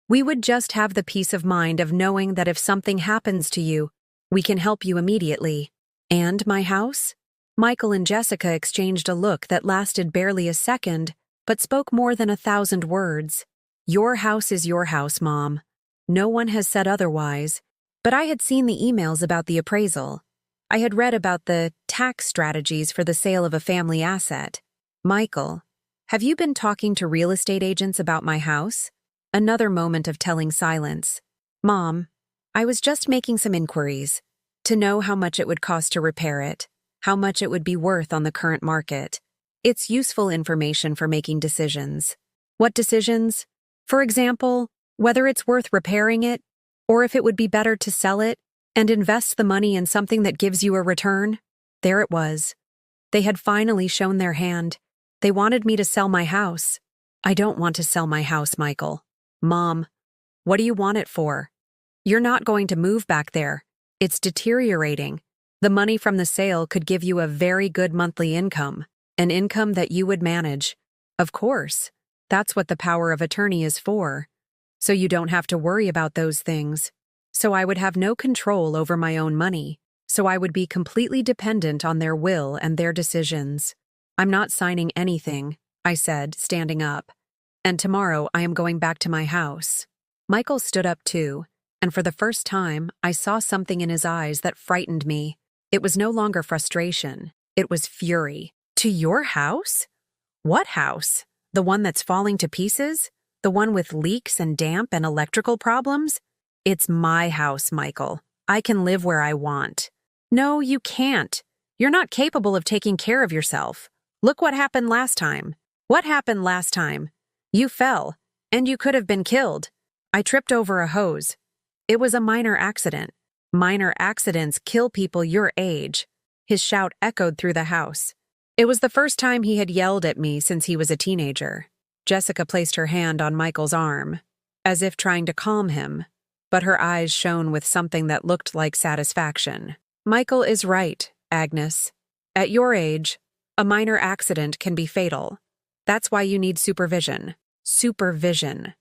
We would just have the peace of mind of knowing that if something happens to you, we can help you immediately." "And my house?" Michael and Jessica exchanged a look that lasted barely a second, but spoke more than 1,000 words. Your house is your house, Mom. No one has said otherwise, but I had seen the emails about the appraisal. I had read about the tax strategies for the sale of a family asset. Michael, have you been talking to real estate agents about my house? Another moment of telling silence. Mom, I was just making some inquiries to know how much it would cost to repair it, how much it would be worth on the current market. It's useful information for making decisions. What decisions? For example, whether it's worth repairing it, or if it would be better to sell it and invest the money in something that gives you a return. There it was. They had finally shown their hand. They wanted me to sell my house. I don't want to sell my house, Michael. Mom, what do you want it for? You're not going to move back there. It's deteriorating. The money from the sale could give you a very good monthly income, an income that you would manage. Of course, that's what the power of attorney is for. So you don't have to worry about those things. So I would have no control over my own money. So I would be completely dependent on their will and their decisions. I'm not signing anything, I said, standing up. And tomorrow I am going back to my house. Michael stood up too, and for the first time, I saw something in his eyes that frightened me. It was no longer frustration. It was fury. To your house? What house? The one that's falling to pieces? The one with leaks and damp and electrical problems? It's my house, Michael. I can live where I want. No, you can't. You're not capable of taking care of yourself. Look what happened last time. What happened last time? You fell, and you could have been killed. I tripped over a hose. It was a minor accident. Minor accidents kill people your age. His shout echoed through the house. It was the first time he had yelled at me since he was a teenager. Jessica placed her hand on Michael's arm, as if trying to calm him, but her eyes shone with something that looked like satisfaction. Michael is right, Agnes. At your age, a minor accident can be fatal. That's why you need supervision. Supervision.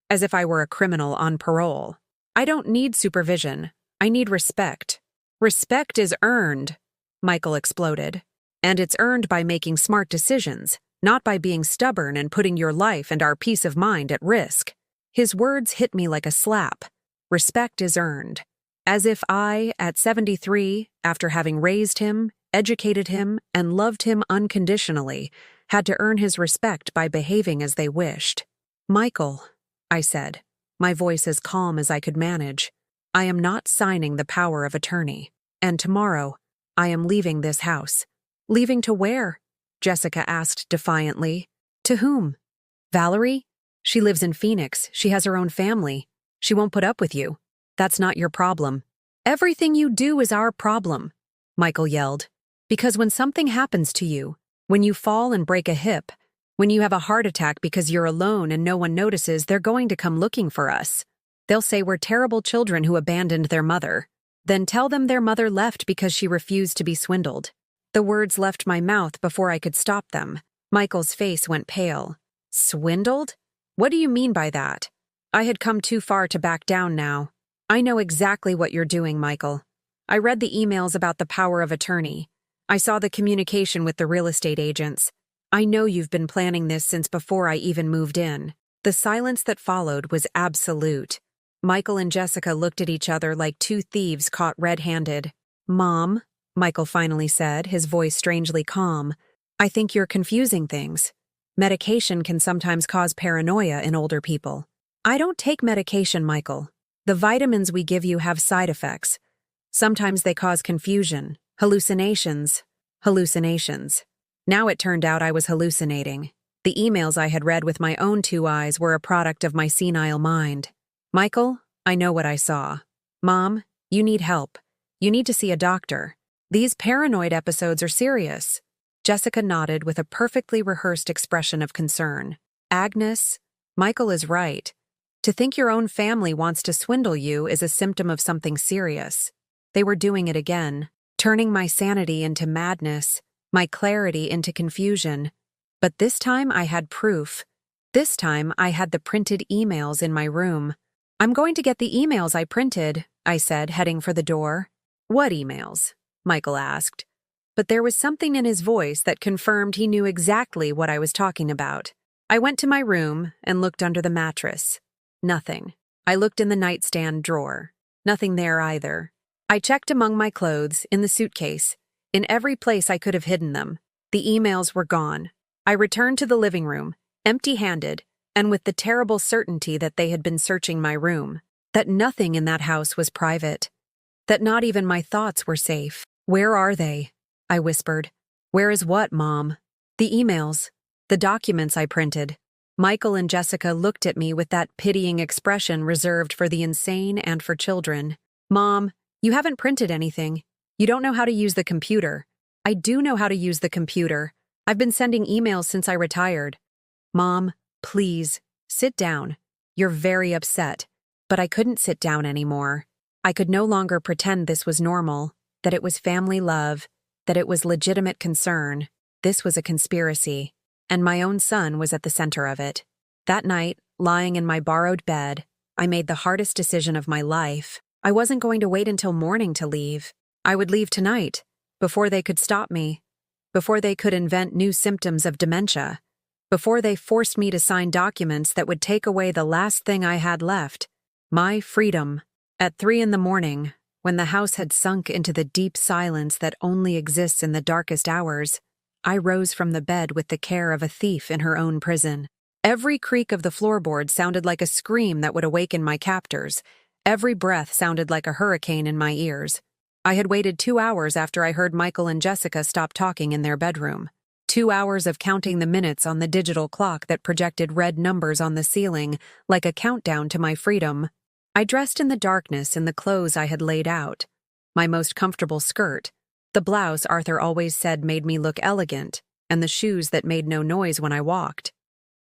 As if I were a criminal on parole. I don't need supervision. I need respect. Respect is earned, Michael exploded. And it's earned by making smart decisions, not by being stubborn and putting your life and our peace of mind at risk. His words hit me like a slap. Respect is earned. As if I, at 73, after having raised him, educated him, and loved him unconditionally, had to earn his respect by behaving as they wished. Michael, I said, my voice as calm as I could manage, I am not signing the power of attorney. And tomorrow, I am leaving this house. Leaving to where? Jessica asked defiantly. To whom? Valerie? She lives in Phoenix. She has her own family. She won't put up with you. That's not your problem. Everything you do is our problem, Michael yelled. Because when something happens to you, when you fall and break a hip, when you have a heart attack because you're alone and no one notices, they're going to come looking for us. They'll say we're terrible children who abandoned their mother. Then tell them their mother left because she refused to be swindled. The words left my mouth before I could stop them. Michael's face went pale. Swindled? What do you mean by that? I had come too far to back down now. I know exactly what you're doing, Michael. I read the emails about the power of attorney. I saw the communication with the real estate agents. I know you've been planning this since before I even moved in. The silence that followed was absolute. Michael and Jessica looked at each other like two thieves caught red-handed. Mom, Michael finally said, his voice strangely calm, I think you're confusing things. Medication can sometimes cause paranoia in older people. I don't take medication, Michael. The vitamins we give you have side effects. Sometimes they cause confusion, hallucinations. Now it turned out I was hallucinating. The emails I had read with my own two eyes were a product of my senile mind. Michael, I know what I saw. Mom, you need help. You need to see a doctor. These paranoid episodes are serious. Jessica nodded with a perfectly rehearsed expression of concern. Agnes, Michael is right. To think your own family wants to swindle you is a symptom of something serious. They were doing it again, turning my sanity into madness, my clarity into confusion. But this time I had proof. This time I had the printed emails in my room. I'm going to get the emails I printed, I said, heading for the door. What emails? Michael asked. but there was something in his voice that confirmed he knew exactly what I was talking about. I went to my room and looked under the mattress. Nothing. I looked in the nightstand drawer. Nothing there either. I checked among my clothes, in the suitcase, in every place I could have hidden them. The emails were gone. I returned to the living room, empty-handed, and with the terrible certainty that they had been searching my room, that nothing in that house was private, that not even my thoughts were safe. "Where are they?" I whispered. "Where is what, Mom?" "The emails. The documents I printed." Michael and Jessica looked at me with that pitying expression reserved for the insane and for children. "Mom, you haven't printed anything. You don't know how to use the computer." "I do know how to use the computer. I've been sending emails since I retired." "Mom, please, sit down. You're very upset." But I couldn't sit down anymore. I could no longer pretend this was normal, that it was family love, that it was legitimate concern. This was a conspiracy, and my own son was at the center of it. That night, lying in my borrowed bed, I made the hardest decision of my life. I wasn't going to wait until morning to leave. I would leave tonight, before they could stop me, before they could invent new symptoms of dementia, before they forced me to sign documents that would take away the last thing I had left, my freedom. At 3 a.m, when the house had sunk into the deep silence that only exists in the darkest hours, I rose from the bed with the care of a thief in her own prison. Every creak of the floorboard sounded like a scream that would awaken my captors. Every breath sounded like a hurricane in my ears. I had waited 2 hours after I heard Michael and Jessica stop talking in their bedroom. 2 hours of counting the minutes on the digital clock that projected red numbers on the ceiling like a countdown to my freedom. I dressed in the darkness in the clothes I had laid out. My most comfortable skirt, the blouse Arthur always said made me look elegant, and the shoes that made no noise when I walked.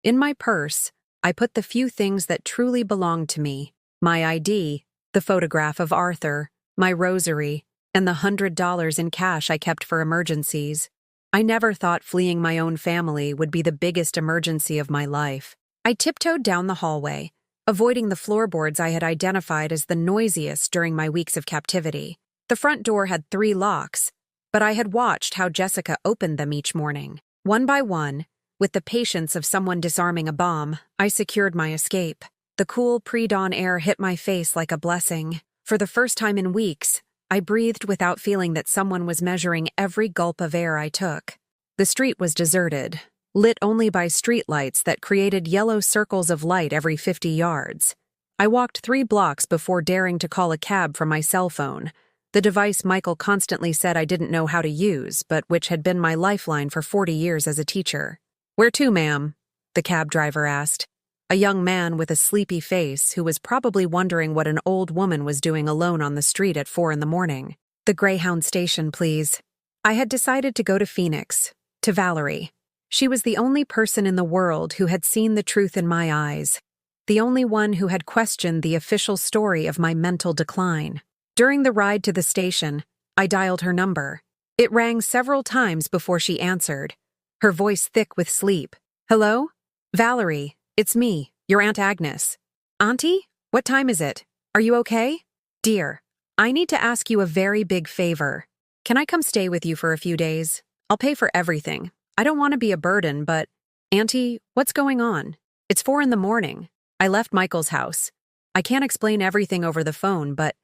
In my purse, I put the few things that truly belonged to me: my ID, the photograph of Arthur, my rosary, and the $100 in cash I kept for emergencies. I never thought fleeing my own family would be the biggest emergency of my life. I tiptoed down the hallway, avoiding the floorboards I had identified as the noisiest during my weeks of captivity. The front door had 3 locks, but I had watched how Jessica opened them each morning. One by one, with the patience of someone disarming a bomb, I secured my escape. The cool pre-dawn air hit my face like a blessing. For the first time in weeks, I breathed without feeling that someone was measuring every gulp of air I took. The street was deserted, lit only by streetlights that created yellow circles of light every 50 yards. I walked 3 blocks before daring to call a cab from my cell phone, the device Michael constantly said I didn't know how to use, but which had been my lifeline for 40 years as a teacher. "Where to, ma'am?" the cab driver asked. A young man with a sleepy face who was probably wondering what an old woman was doing alone on the street at 4 a.m. "The Greyhound station, please." I had decided to go to Phoenix, to Valerie. She was the only person in the world who had seen the truth in my eyes, the only one who had questioned the official story of my mental decline. During the ride to the station, I dialed her number. It rang several times before she answered, her voice thick with sleep. "Hello? Valerie, it's me, your Aunt Agnes." "Auntie? What time is it? Are you okay?" "Dear, I need to ask you a very big favor. Can I come stay with you for a few days? I'll pay for everything. I don't want to be a burden, but—" "Auntie, what's going on? It's 4 a.m. I left Michael's house. I can't explain everything over the phone, but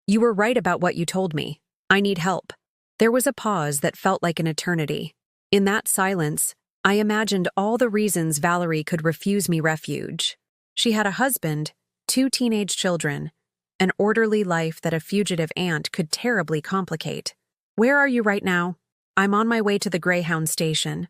you were right about what you told me. I need help." There was a pause that felt like an eternity. In that silence, I imagined all the reasons Valerie could refuse me refuge. She had a husband, 2 teenage children, an orderly life that a fugitive aunt could terribly complicate. "Where are you right now?" "I'm on my way to the Greyhound station.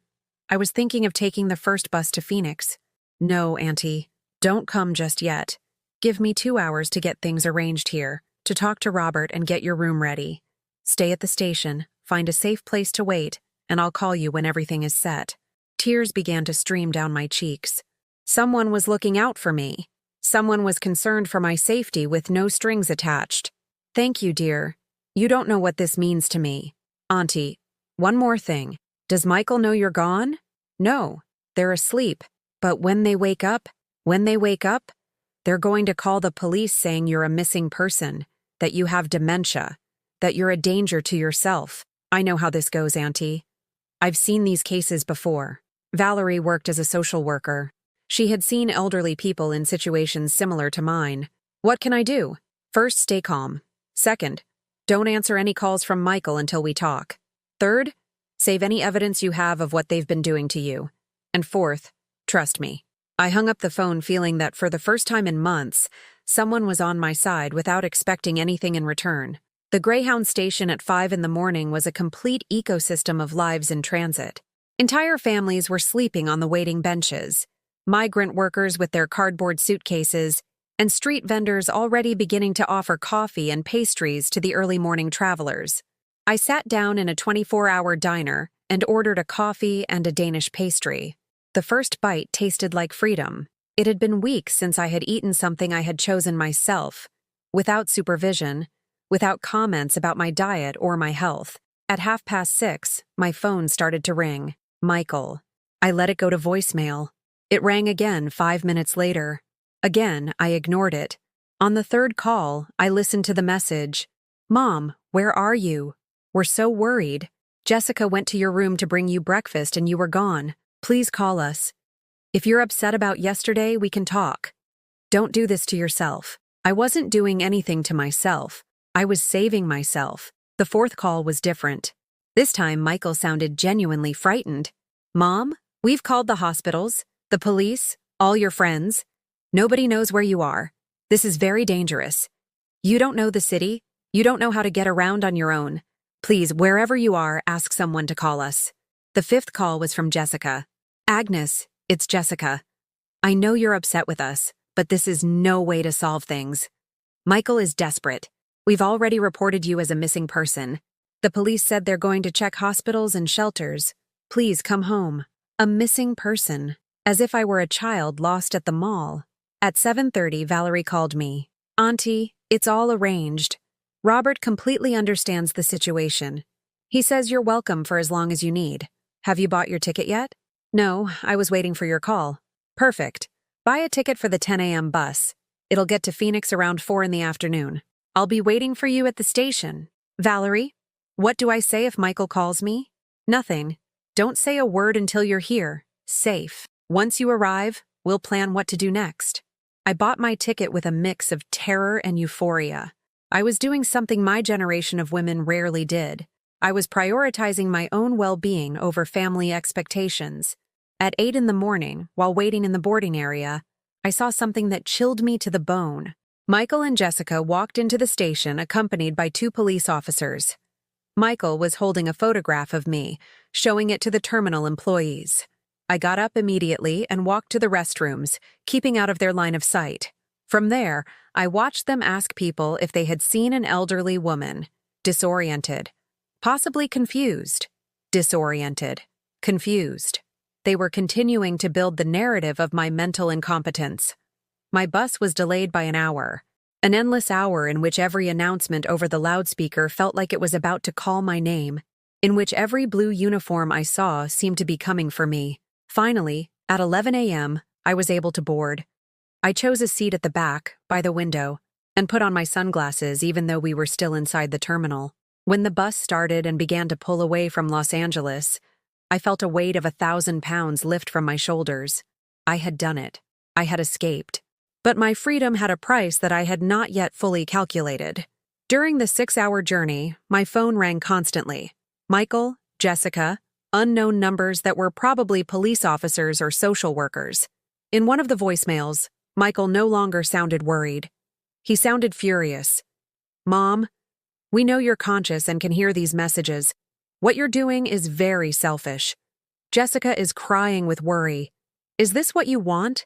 I was thinking of taking the first bus to Phoenix." "No, Auntie, don't come just yet. Give me 2 hours to get things arranged here, to talk to Robert and get your room ready. Stay at the station, find a safe place to wait, and I'll call you when everything is set." Tears began to stream down my cheeks. Someone was looking out for me. Someone was concerned for my safety with no strings attached. "Thank you, dear. You don't know what this means to me." "Auntie, one more thing. Does Michael know you're gone?" "No, they're asleep. But when they wake up, they're going to call the police saying you're a missing person, that you have dementia, that you're a danger to yourself." I know how this goes, Auntie. I've seen these cases before. Valerie worked as a social worker. She had seen elderly people in situations similar to mine. What can I do? First, stay calm. Second, don't answer any calls from Michael until we talk. Third, save any evidence you have of what they've been doing to you. And fourth, trust me. I hung up the phone feeling that for the first time in months, someone was on my side without expecting anything in return. The Greyhound station at 5 in the morning was a complete ecosystem of lives in transit. Entire families were sleeping on the waiting benches, migrant workers with their cardboard suitcases, and street vendors already beginning to offer coffee and pastries to the early morning travelers. I sat down in a 24-hour diner and ordered a coffee and a Danish pastry. The first bite tasted like freedom. It had been weeks since I had eaten something I had chosen myself, without supervision, without comments about my diet or my health. At 6:30, my phone started to ring. Michael. I let it go to voicemail. It rang again 5 minutes later. Again, I ignored it. On the third call, I listened to the message. Mom, where are you? We're so worried. Jessica went to your room to bring you breakfast and you were gone. Please call us. If you're upset about yesterday, we can talk. Don't do this to yourself. I wasn't doing anything to myself. I was saving myself. The fourth call was different. This time, Michael sounded genuinely frightened. Mom, we've called the hospitals, the police, all your friends. Nobody knows where you are. This is very dangerous. You don't know the city. You don't know how to get around on your own. Please, wherever you are, ask someone to call us. The fifth call was from Jessica. Agnes, it's Jessica. I know you're upset with us, but this is no way to solve things. Michael is desperate. We've already reported you as a missing person. The police said they're going to check hospitals and shelters. Please come home. A missing person. As if I were a child lost at the mall. At 7:30, Valerie called me. Auntie, it's all arranged. Robert completely understands the situation. He says you're welcome for as long as you need. Have you bought your ticket yet? No, I was waiting for your call. Perfect. Buy a ticket for the 10 a.m. bus. It'll get to Phoenix around 4 in the afternoon. I'll be waiting for you at the station. Valerie, what do I say if Michael calls me? Nothing. Don't say a word until you're here. Safe. Once you arrive, we'll plan what to do next. I bought my ticket with a mix of terror and euphoria. I was doing something my generation of women rarely did. I was prioritizing my own well-being over family expectations. At 8 in the morning, while waiting in the boarding area, I saw something that chilled me to the bone. Michael and Jessica walked into the station accompanied by 2 police officers. Michael was holding a photograph of me, showing it to the terminal employees. I got up immediately and walked to the restrooms, keeping out of their line of sight. From there, I watched them ask people if they had seen an elderly woman, disoriented, possibly confused, disoriented, confused. They were continuing to build the narrative of my mental incompetence. My bus was delayed by an hour, an endless hour in which every announcement over the loudspeaker felt like it was about to call my name, in which every blue uniform I saw seemed to be coming for me. Finally, at 11 a.m., I was able to board. I chose a seat at the back, by the window, and put on my sunglasses even though we were still inside the terminal. When the bus started and began to pull away from Los Angeles, I felt a weight of 1,000 pounds lift from my shoulders. I had done it. I had escaped. But my freedom had a price that I had not yet fully calculated. During the 6-hour journey, my phone rang constantly. Michael, Jessica, unknown numbers that were probably police officers or social workers. In one of the voicemails, Michael no longer sounded worried. He sounded furious. Mom, we know you're conscious and can hear these messages. What you're doing is very selfish. Jessica is crying with worry. Is this what you want?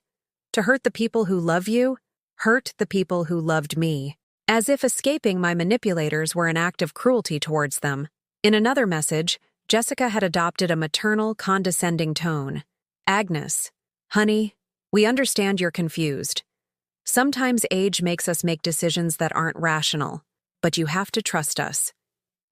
To hurt the people who love you? Hurt the people who loved me. As if escaping my manipulators were an act of cruelty towards them. In another message, Jessica had adopted a maternal, condescending tone. Agnes, honey, we understand you're confused. Sometimes age makes us make decisions that aren't rational, but you have to trust us.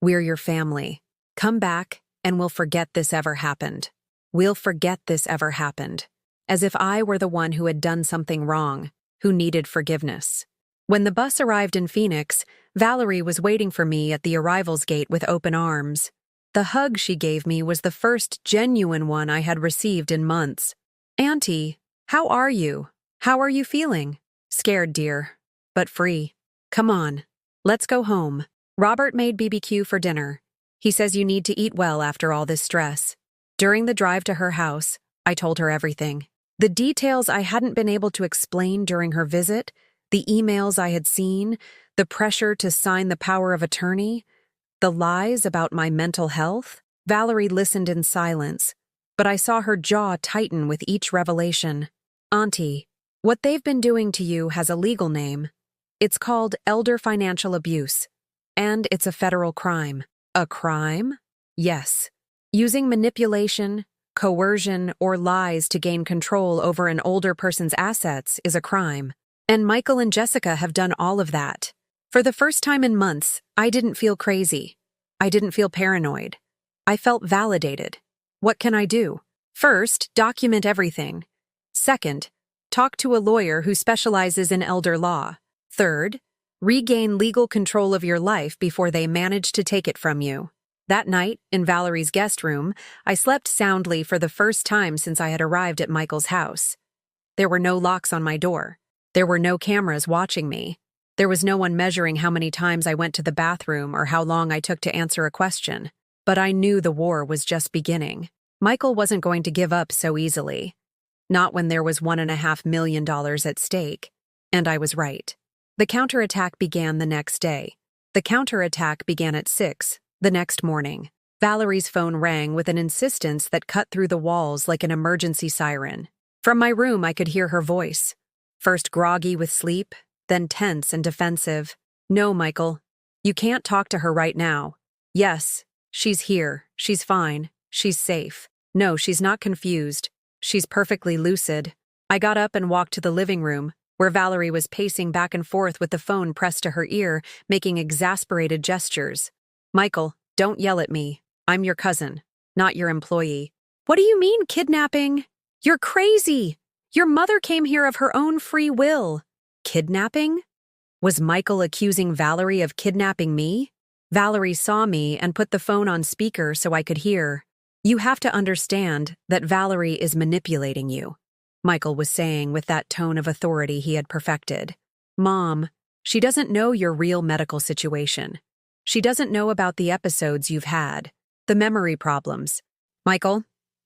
We're your family. Come back, and we'll forget this ever happened. We'll forget this ever happened. As if I were the one who had done something wrong, who needed forgiveness. When the bus arrived in Phoenix, Valerie was waiting for me at the arrivals gate with open arms. The hug she gave me was the first genuine one I had received in months. "Auntie, how are you? How are you feeling?" "Scared, dear, but free. Come on, let's go home. Robert made BBQ for dinner. He says you need to eat well after all this stress." During the drive to her house, I told her everything. The details I hadn't been able to explain during her visit, the emails I had seen, the pressure to sign the power of attorney, the lies about my mental health. Valerie listened in silence, but I saw her jaw tighten with each revelation. "Auntie, what they've been doing to you has a legal name. It's called elder financial abuse, and it's a federal crime." "A crime?" "Yes. Using manipulation, coercion, or lies to gain control over an older person's assets is a crime. And Michael and Jessica have done all of that." For the first time in months, I didn't feel crazy. I didn't feel paranoid. I felt validated. What can I do? First, document everything. Second, talk to a lawyer who specializes in elder law. Third, regain legal control of your life before they manage to take it from you. That night, in Valerie's guest room, I slept soundly for the first time since I had arrived at Michael's house. There were no locks on my door. There were no cameras watching me. There was no one measuring how many times I went to the bathroom or how long I took to answer a question. But I knew the war was just beginning. Michael wasn't going to give up so easily. Not when there was $1.5 million at stake. And I was right. The counterattack began the next day. The counterattack began at 6, the next morning. Valerie's phone rang with an insistence that cut through the walls like an emergency siren. From my room, I could hear her voice. First groggy with sleep, then tense and defensive. "No, Michael. You can't talk to her right now." "Yes, she's here. She's fine. She's safe." "No, she's not confused. She's perfectly lucid." I got up and walked to the living room, where Valerie was pacing back and forth with the phone pressed to her ear, making exasperated gestures. "Michael, don't yell at me. I'm your cousin, not your employee." "What do you mean, kidnapping? You're crazy. Your mother came here of her own free will." Kidnapping? Was Michael accusing Valerie of kidnapping me? Valerie saw me and put the phone on speaker so I could hear. "You have to understand that Valerie is manipulating you," Michael was saying with that tone of authority he had perfected. "Mom, she doesn't know your real medical situation. She doesn't know about the episodes you've had, the memory problems." "Michael,"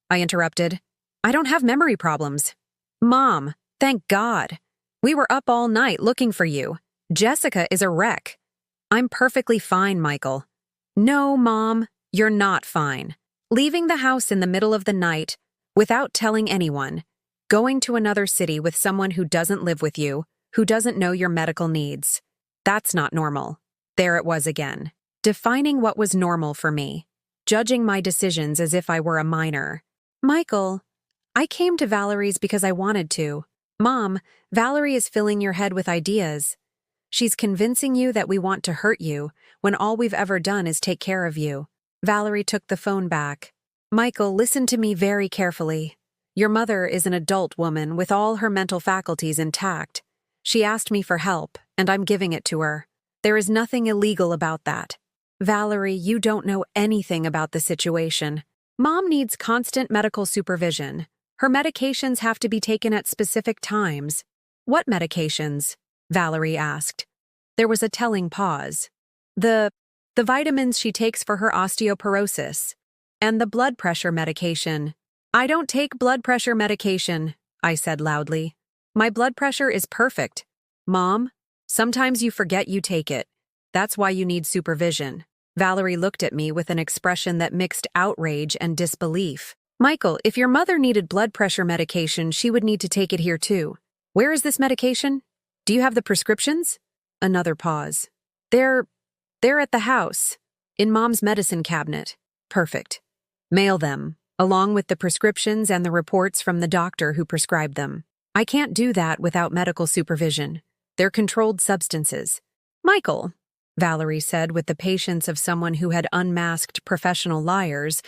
I interrupted, "I don't have memory problems." "Mom, thank God. We were up all night looking for you. Jessica is a wreck." "I'm perfectly fine, Michael." "No, Mom, you're not fine. Leaving the house in the middle of the night, without telling anyone, going to another city with someone who doesn't live with you, who doesn't know your medical needs. That's not normal." There it was again. Defining what was normal for me. Judging my decisions as if I were a minor. "Michael, I came to Valerie's because I wanted to. Mom, Valerie is filling your head with ideas. She's convincing you that we want to hurt you when all we've ever done is take care of you." Valerie took the phone back. "Michael, listen to me very carefully. Your mother is an adult woman with all her mental faculties intact. She asked me for help, and I'm giving it to her. There is nothing illegal about that. Valerie, you don't know anything about the situation. Mom needs constant medical supervision. Her medications have to be taken at specific times." "What medications?" Valerie asked. There was a telling pause. The vitamins she takes for her osteoporosis, and the blood pressure medication." "I don't take blood pressure medication," I said loudly. "My blood pressure is perfect." "Mom, sometimes you forget you take it. That's why you need supervision." Valerie looked at me with an expression that mixed outrage and disbelief. "Michael, if your mother needed blood pressure medication, she would need to take it here too. Where is this medication? Do you have the prescriptions?" Another pause. They're at the house, in Mom's medicine cabinet." "Perfect. Mail them, along with the prescriptions and the reports from the doctor who prescribed them. I can't do that without medical supervision. They're controlled substances." "Michael," Valerie said with the patience of someone who had unmasked professional liars,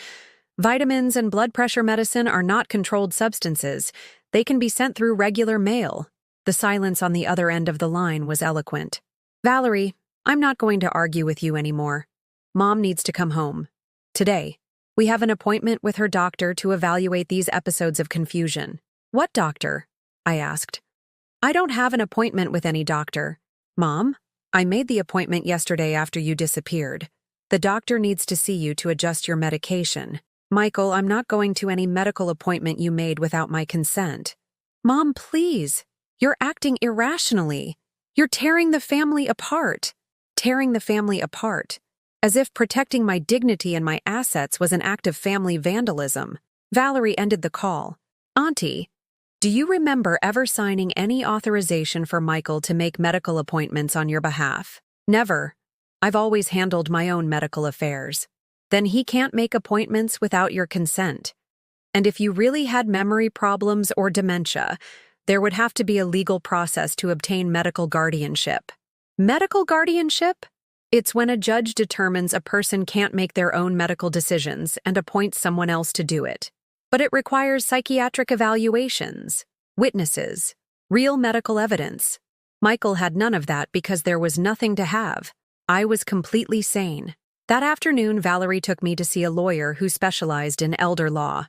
"vitamins and blood pressure medicine are not controlled substances. They can be sent through regular mail." The silence on the other end of the line was eloquent. "Valerie, I'm not going to argue with you anymore. Mom needs to come home. Today, we have an appointment with her doctor to evaluate these episodes of confusion. What doctor? I asked. I don't have an appointment with any doctor. Mom, I made the appointment yesterday after you disappeared. The doctor needs to see you to adjust your medication. Michael, I'm not going to any medical appointment you made without my consent. Mom, please. You're acting irrationally. You're tearing the family apart. Tearing the family apart. As if protecting my dignity and my assets was an act of family vandalism. Valerie ended the call. Auntie, do you remember ever signing any authorization for Michael to make medical appointments on your behalf? Never. I've always handled my own medical affairs. Then he can't make appointments without your consent. And if you really had memory problems or dementia, there would have to be a legal process to obtain medical guardianship. Medical guardianship? It's when a judge determines a person can't make their own medical decisions and appoints someone else to do it. But it requires psychiatric evaluations, witnesses, real medical evidence. Michael had none of that because there was nothing to have. I was completely sane. That afternoon, Valerie took me to see a lawyer who specialized in elder law.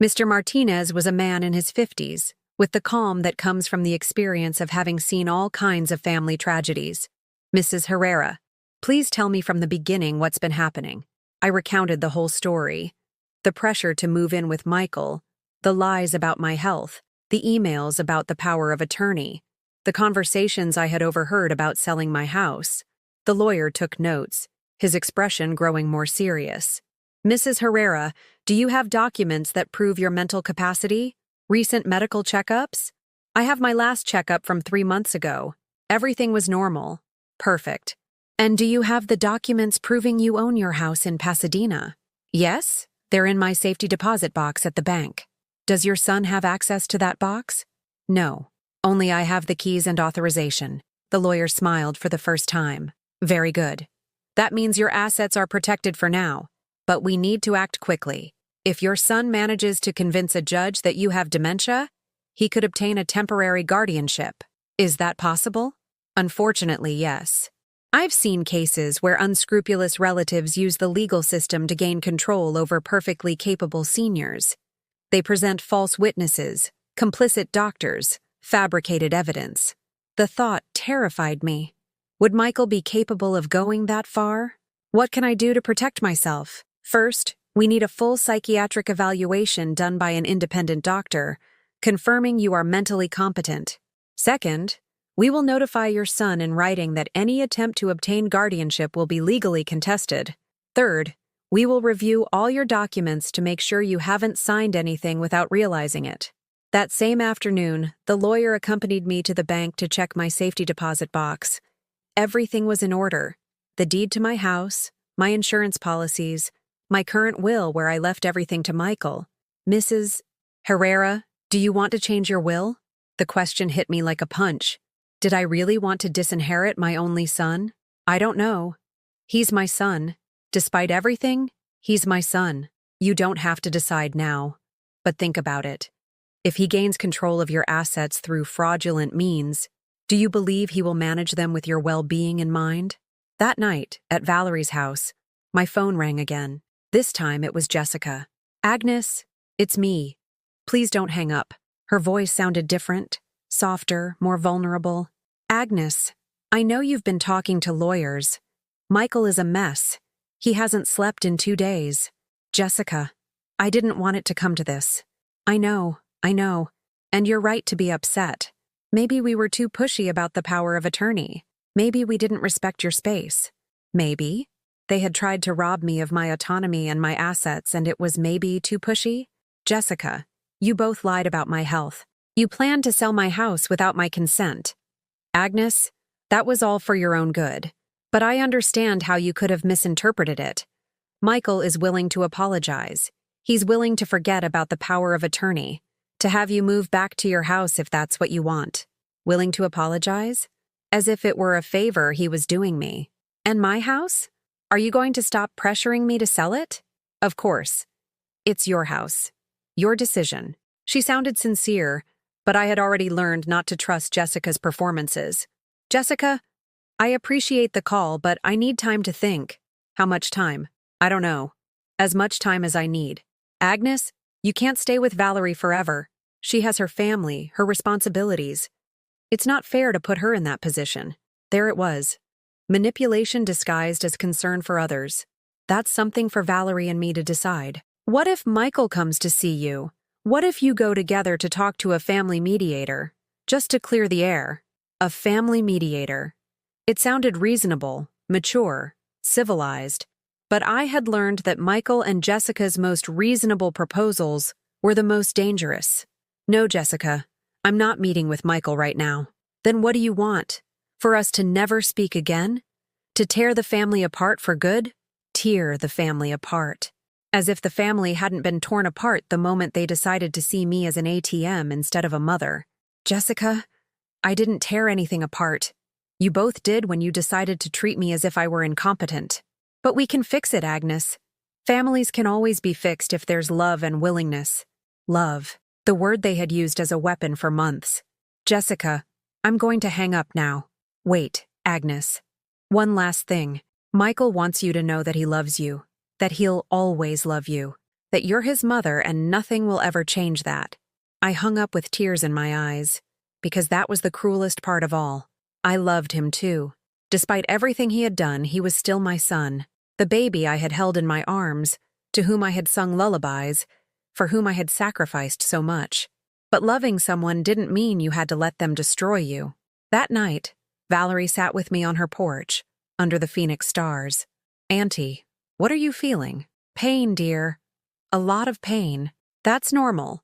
Mr. Martinez was a man in his 50s, with the calm that comes from the experience of having seen all kinds of family tragedies. Mrs. Herrera, please tell me from the beginning what's been happening. I recounted the whole story. The pressure to move in with Michael, the lies about my health, the emails about the power of attorney, the conversations I had overheard about selling my house. The lawyer took notes, his expression growing more serious. Mrs. Herrera, do you have documents that prove your mental capacity? Recent medical checkups? I have my last checkup from 3 months ago. Everything was normal. Perfect. And do you have the documents proving you own your house in Pasadena? Yes, they're in my safety deposit box at the bank. Does your son have access to that box? No, only I have the keys and authorization. The lawyer smiled for the first time. Very good. That means your assets are protected for now, but we need to act quickly. If your son manages to convince a judge that you have dementia, he could obtain a temporary guardianship. Is that possible? Unfortunately, yes. I've seen cases where unscrupulous relatives use the legal system to gain control over perfectly capable seniors. They present false witnesses, complicit doctors, fabricated evidence. The thought terrified me. Would Michael be capable of going that far? What can I do to protect myself? First, we need a full psychiatric evaluation done by an independent doctor, confirming you are mentally competent. Second, we will notify your son in writing that any attempt to obtain guardianship will be legally contested. Third, we will review all your documents to make sure you haven't signed anything without realizing it. That same afternoon, the lawyer accompanied me to the bank to check my safety deposit box. Everything was in order. The deed to my house, my insurance policies, my current will where I left everything to Michael. Mrs. Herrera, do you want to change your will? The question hit me like a punch. Did I really want to disinherit my only son? I don't know. He's my son. Despite everything, he's my son. You don't have to decide now. But think about it. If he gains control of your assets through fraudulent means, do you believe he will manage them with your well-being in mind? That night, at Valerie's house, my phone rang again. This time it was Jessica. Agnes, it's me. Please don't hang up. Her voice sounded different. Softer, more vulnerable. Agnes, I know you've been talking to lawyers. Michael is a mess. He hasn't slept in 2 days. Jessica, I didn't want it to come to this. I know. And you're right to be upset. Maybe we were too pushy about the power of attorney. Maybe we didn't respect your space. Maybe they had tried to rob me of my autonomy and my assets and it was maybe too pushy. Jessica, you both lied about my health. You planned to sell my house without my consent. Agnes, that was all for your own good. But I understand how you could have misinterpreted it. Michael is willing to apologize. He's willing to forget about the power of attorney, to have you move back to your house if that's what you want. Willing to apologize? As if it were a favor he was doing me. And my house? Are you going to stop pressuring me to sell it? Of course. It's your house. Your decision. She sounded sincere, but I had already learned not to trust Jessica's performances. Jessica, I appreciate the call, but I need time to think. How much time? I don't know. As much time as I need. Agnes, you can't stay with Valerie forever. She has her family, her responsibilities. It's not fair to put her in that position. There it was. Manipulation disguised as concern for others. That's something for Valerie and me to decide. What if Michael comes to see you? What if you go together to talk to a family mediator? Just to clear the air. A family mediator. It sounded reasonable, mature, civilized. But I had learned that Michael and Jessica's most reasonable proposals were the most dangerous. No, Jessica, I'm not meeting with Michael right now. Then what do you want? For us to never speak again? To tear the family apart for good? Tear the family apart. As if the family hadn't been torn apart the moment they decided to see me as an ATM instead of a mother. Jessica, I didn't tear anything apart. You both did when you decided to treat me as if I were incompetent. But we can fix it, Agnes. Families can always be fixed if there's love and willingness. Love, the word they had used as a weapon for months. Jessica, I'm going to hang up now. Wait, Agnes. One last thing. Michael wants you to know that he loves you, that he'll always love you, that you're his mother and nothing will ever change that. I hung up with tears in my eyes, because that was the cruelest part of all. I loved him too. Despite everything he had done, he was still my son, the baby I had held in my arms, to whom I had sung lullabies, for whom I had sacrificed so much. But loving someone didn't mean you had to let them destroy you. That night, Valerie sat with me on her porch, under the Phoenix stars. Auntie, what are you feeling? Pain, dear. A lot of pain. That's normal.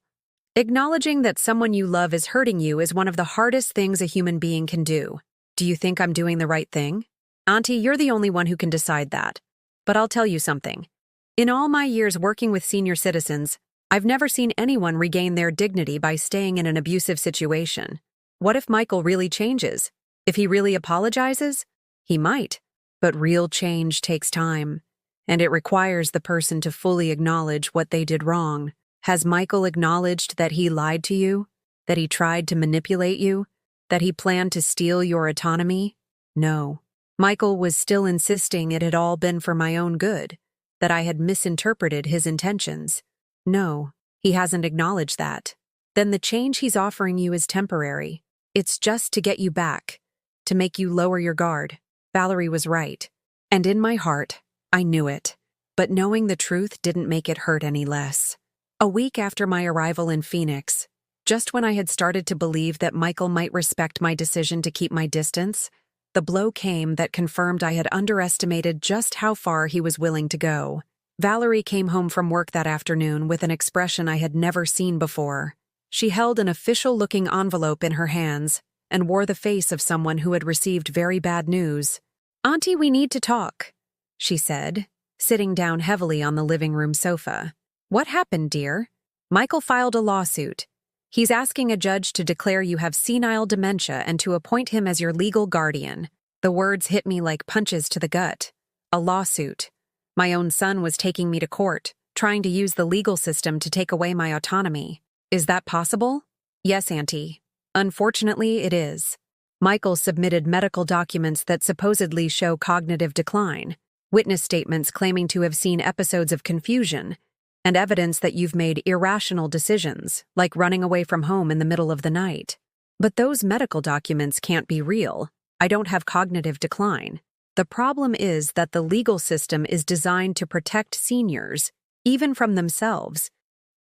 Acknowledging that someone you love is hurting you is one of the hardest things a human being can do. Do you think I'm doing the right thing? Auntie, you're the only one who can decide that. But I'll tell you something. In all my years working with senior citizens, I've never seen anyone regain their dignity by staying in an abusive situation. What if Michael really changes? If he really apologizes? He might. But real change takes time, and it requires the person to fully acknowledge what they did wrong. Has Michael acknowledged that he lied to you? That he tried to manipulate you? That he planned to steal your autonomy? No. Michael was still insisting it had all been for my own good, that I had misinterpreted his intentions. No, he hasn't acknowledged that. Then the change he's offering you is temporary. It's just to get you back, to make you lower your guard. Valerie was right. And in my heart, I knew it. But knowing the truth didn't make it hurt any less. A week after my arrival in Phoenix, just when I had started to believe that Michael might respect my decision to keep my distance, the blow came that confirmed I had underestimated just how far he was willing to go. Valerie came home from work that afternoon with an expression I had never seen before. She held an official-looking envelope in her hands and wore the face of someone who had received very bad news. "Auntie, we need to talk," she said, sitting down heavily on the living room sofa. "What happened, dear?" "Michael filed a lawsuit. He's asking a judge to declare you have senile dementia and to appoint him as your legal guardian." The words hit me like punches to the gut. A lawsuit. My own son was taking me to court, trying to use the legal system to take away my autonomy. Is that possible? Yes, Auntie. Unfortunately, it is. Michael submitted medical documents that supposedly show cognitive decline, witness statements claiming to have seen episodes of confusion, and evidence that you've made irrational decisions, like running away from home in the middle of the night. But those medical documents can't be real. I don't have cognitive decline. The problem is that the legal system is designed to protect seniors, even from themselves.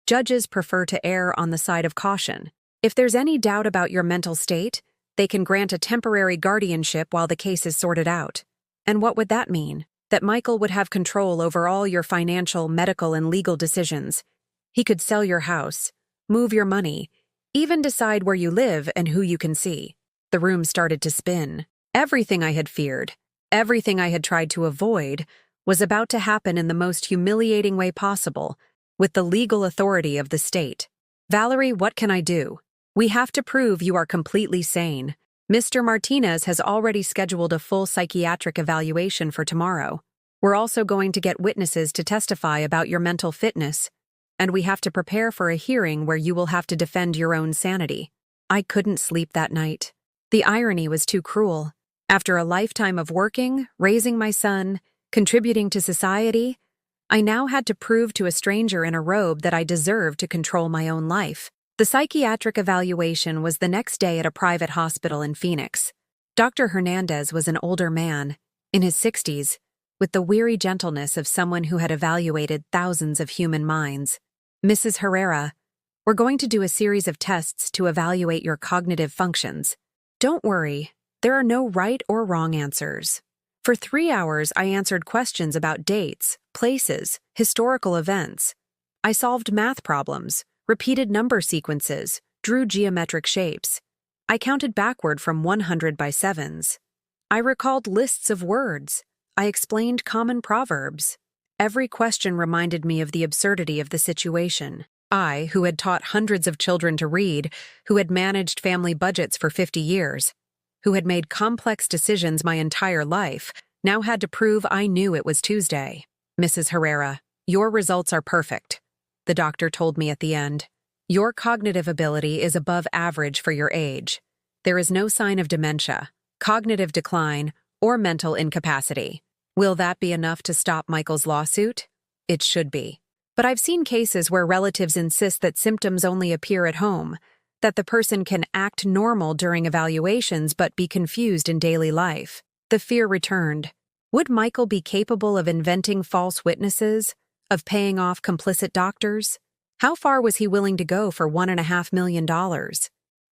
Judges prefer to err on the side of caution. If there's any doubt about your mental state, they can grant a temporary guardianship while the case is sorted out. And what would that mean? That Michael would have control over all your financial, medical, and legal decisions. He could sell your house, move your money, even decide where you live and who you can see. The room started to spin. Everything I had feared, everything I had tried to avoid, was about to happen in the most humiliating way possible, with the legal authority of the state. "Valerie, what can I do? We have to prove you are completely sane. Mr. Martinez has already scheduled a full psychiatric evaluation for tomorrow. We're also going to get witnesses to testify about your mental fitness, and we have to prepare for a hearing where you will have to defend your own sanity." I couldn't sleep that night. The irony was too cruel. After a lifetime of working, raising my son, contributing to society, I now had to prove to a stranger in a robe that I deserved to control my own life. The psychiatric evaluation was the next day at a private hospital in Phoenix. Dr. Hernandez was an older man, in his 60s, with the weary gentleness of someone who had evaluated thousands of human minds. Mrs. Herrera, we're going to do a series of tests to evaluate your cognitive functions. Don't worry, there are no right or wrong answers. For 3 hours, I answered questions about dates, places, historical events. I solved math problems, repeated number sequences, drew geometric shapes. I counted backward from 100 by sevens. I recalled lists of words. I explained common proverbs. Every question reminded me of the absurdity of the situation. I, who had taught hundreds of children to read, who had managed family budgets for 50 years, who had made complex decisions my entire life, now had to prove I knew it was Tuesday. Mrs. Herrera, your results are perfect, the doctor told me at the end. Your cognitive ability is above average for your age. There is no sign of dementia, cognitive decline, or mental incapacity. Will that be enough to stop Michael's lawsuit? It should be. But I've seen cases where relatives insist that symptoms only appear at home, that the person can act normal during evaluations but be confused in daily life. The fear returned. Would Michael be capable of inventing false witnesses, of paying off complicit doctors? How far was he willing to go for $1.5 million?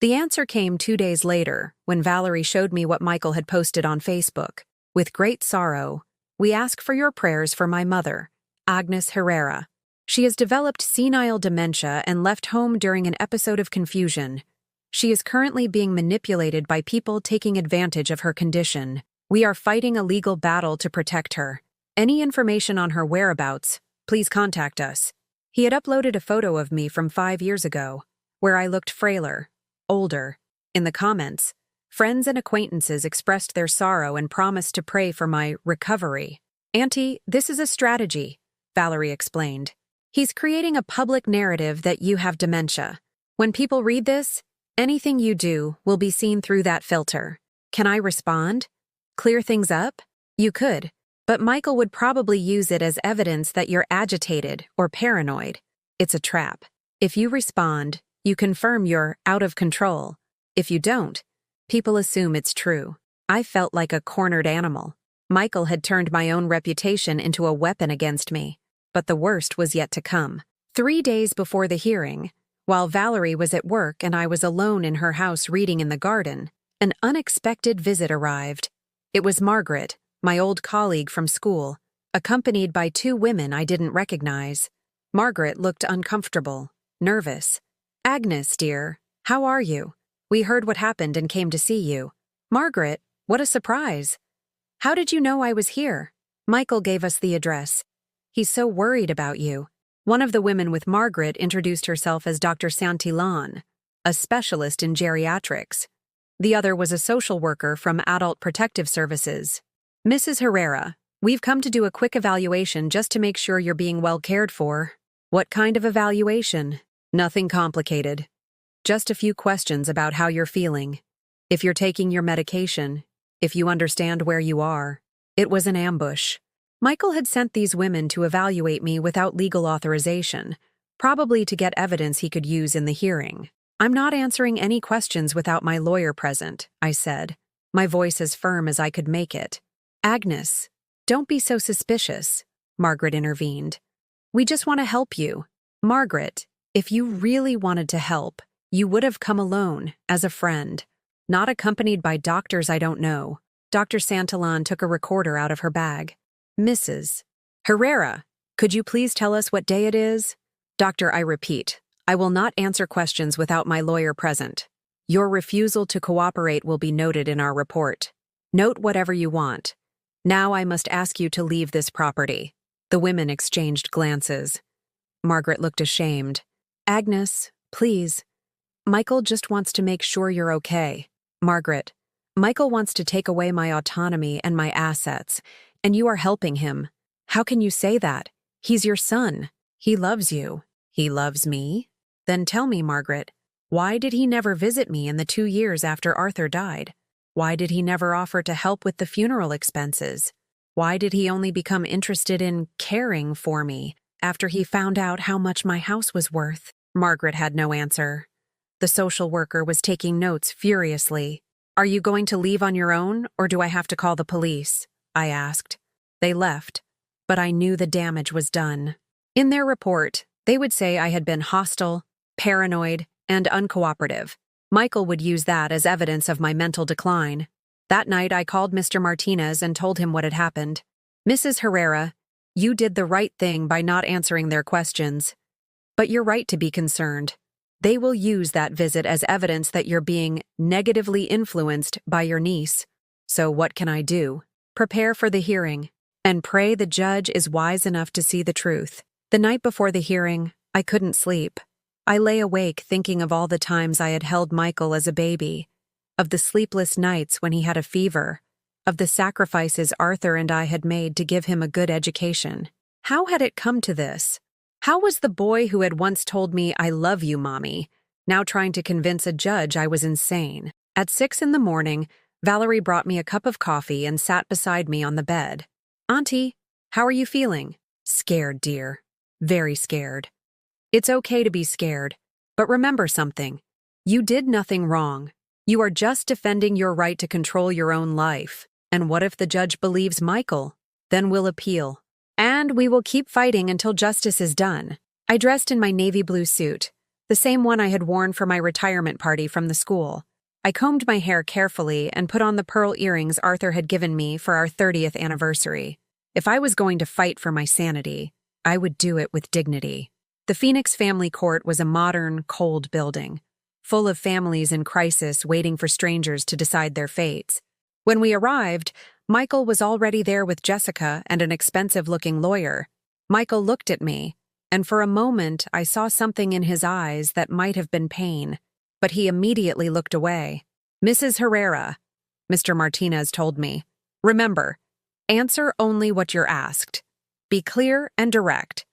The answer came 2 days later, when Valerie showed me what Michael had posted on Facebook. With great sorrow, we ask for your prayers for my mother, Agnes Herrera. She has developed senile dementia and left home during an episode of confusion. She is currently being manipulated by people taking advantage of her condition. We are fighting a legal battle to protect her. Any information on her whereabouts, please contact us. He had uploaded a photo of me from 5 years ago, where I looked frailer, older. In the comments, friends and acquaintances expressed their sorrow and promised to pray for my recovery. Auntie, this is a strategy, Valerie explained. He's creating a public narrative that you have dementia. When people read this, anything you do will be seen through that filter. Can I respond? Clear things up? You could, but Michael would probably use it as evidence that you're agitated or paranoid. It's a trap. If you respond, you confirm you're out of control. If you don't, people assume it's true. I felt like a cornered animal. Michael had turned my own reputation into a weapon against me. But the worst was yet to come. 3 days before the hearing, while Valerie was at work and I was alone in her house reading in the garden, an unexpected visit arrived. It was Margaret, my old colleague from school, accompanied by 2 women I didn't recognize. Margaret looked uncomfortable, nervous. Agnes, dear, how are you? We heard what happened and came to see you. Margaret, what a surprise. How did you know I was here? Michael gave us the address. He's so worried about you. One of the women with Margaret introduced herself as Dr. Santillan, a specialist in geriatrics. The other was a social worker from Adult Protective Services. Mrs. Herrera, we've come to do a quick evaluation just to make sure you're being well cared for. What kind of evaluation? Nothing complicated. Just a few questions about how you're feeling. If you're taking your medication, if you understand where you are. It was an ambush. Michael had sent these women to evaluate me without legal authorization, probably to get evidence he could use in the hearing. I'm not answering any questions without my lawyer present, I said, my voice as firm as I could make it. Agnes, don't be so suspicious, Margaret intervened. We just want to help you. Margaret, if you really wanted to help, you would have come alone, as a friend, not accompanied by doctors I don't know. Dr. Santillan took a recorder out of her bag. Mrs. Herrera, could you please tell us what day it is? Doctor, I repeat, I will not answer questions without my lawyer present. Your refusal to cooperate will be noted in our report. Note whatever you want. Now I must ask you to leave this property. The women exchanged glances. Margaret looked ashamed. Agnes, please. Michael just wants to make sure you're okay. Margaret, Michael wants to take away my autonomy and my assets, and you are helping him. How can you say that? He's your son. He loves you. He loves me? Then tell me, Margaret, why did he never visit me in the 2 years after Arthur died? Why did he never offer to help with the funeral expenses? Why did he only become interested in caring for me after he found out how much my house was worth? Margaret had no answer. The social worker was taking notes furiously. "Are you going to leave on your own, or do I have to call the police?" I asked. They left, but I knew the damage was done. In their report, they would say I had been hostile, paranoid, and uncooperative. Michael would use that as evidence of my mental decline. That night, I called Mr. Martinez and told him what had happened. "Mrs. Herrera, you did the right thing by not answering their questions. But you're right to be concerned. They will use that visit as evidence that you're being negatively influenced by your niece. So what can I do? Prepare for the hearing, and pray the judge is wise enough to see the truth." The night before the hearing, I couldn't sleep. I lay awake thinking of all the times I had held Michael as a baby, of the sleepless nights when he had a fever, of the sacrifices Arthur and I had made to give him a good education. How had it come to this? How was the boy who had once told me, "I love you, Mommy," now trying to convince a judge I was insane? At 6 a.m, Valerie brought me a cup of coffee and sat beside me on the bed. "Auntie, how are you feeling?" "Scared, dear. Very scared." "It's okay to be scared, but remember something. You did nothing wrong. You are just defending your right to control your own life. And what if the judge believes Michael? Then we'll appeal. And we will keep fighting until justice is done." I dressed in my navy blue suit, the same one I had worn for my retirement party from the school. I combed my hair carefully and put on the pearl earrings Arthur had given me for our 30th anniversary. If I was going to fight for my sanity, I would do it with dignity. The Phoenix Family Court was a modern, cold building, full of families in crisis waiting for strangers to decide their fates. When we arrived, Michael was already there with Jessica and an expensive-looking lawyer. Michael looked at me, and for a moment I saw something in his eyes that might have been pain, but he immediately looked away. "Mrs. Herrera," Mr. Martinez told me, "remember, answer only what you're asked. Be clear and direct.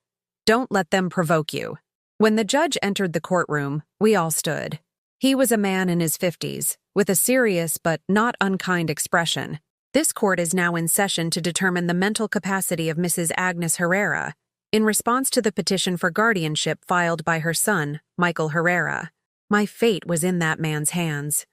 Don't let them provoke you." When the judge entered the courtroom, we all stood. He was a man in his 50s, with a serious but not unkind expression. This court is now in session to determine the mental capacity of Mrs. Agnes Herrera in response to the petition for guardianship filed by her son, Michael Herrera. My fate was in that man's hands.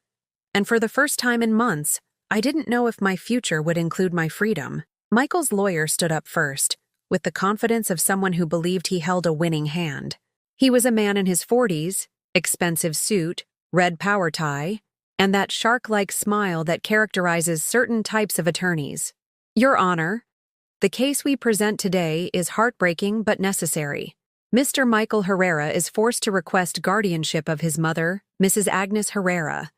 And for the first time in months, I didn't know if my future would include my freedom. Michael's lawyer stood up first, with the confidence of someone who believed he held a winning hand. He was a man in his 40s, expensive suit, red power tie, and that shark-like smile that characterizes certain types of attorneys. "Your Honor, the case we present today is heartbreaking but necessary. Mr. Michael Herrera is forced to request guardianship of his mother, Mrs. Agnes Herrera,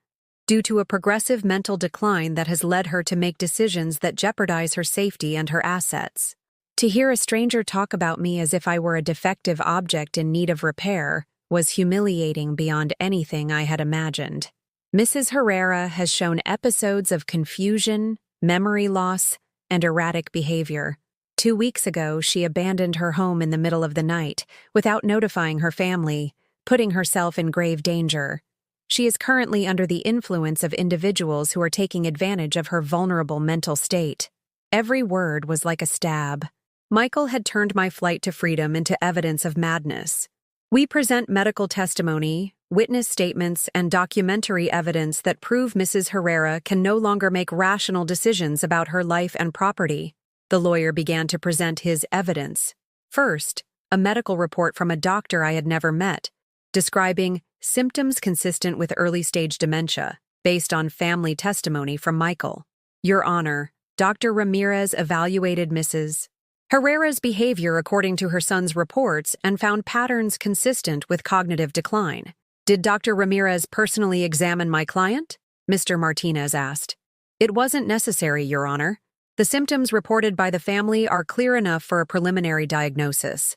due to a progressive mental decline that has led her to make decisions that jeopardize her safety and her assets. To hear a stranger talk about me as if I were a defective object in need of repair was humiliating beyond anything I had imagined. Mrs. Herrera has shown episodes of confusion, memory loss, and erratic behavior. 2 weeks ago, she abandoned her home in the middle of the night without notifying her family, putting herself in grave danger. She is currently under the influence of individuals who are taking advantage of her vulnerable mental state." Every word was like a stab. Michael had turned my flight to freedom into evidence of madness. "We present medical testimony, witness statements, and documentary evidence that prove Mrs. Herrera can no longer make rational decisions about her life and property." The lawyer began to present his evidence. First, a medical report from a doctor I had never met, describing symptoms consistent with early-stage dementia, based on family testimony from Michael. "Your Honor, Dr. Ramirez evaluated Mrs. Herrera's behavior according to her son's reports and found patterns consistent with cognitive decline. Did Dr. Ramirez personally examine my client?" Mr. Martinez asked. "It wasn't necessary, Your Honor. The symptoms reported by the family are clear enough for a preliminary diagnosis."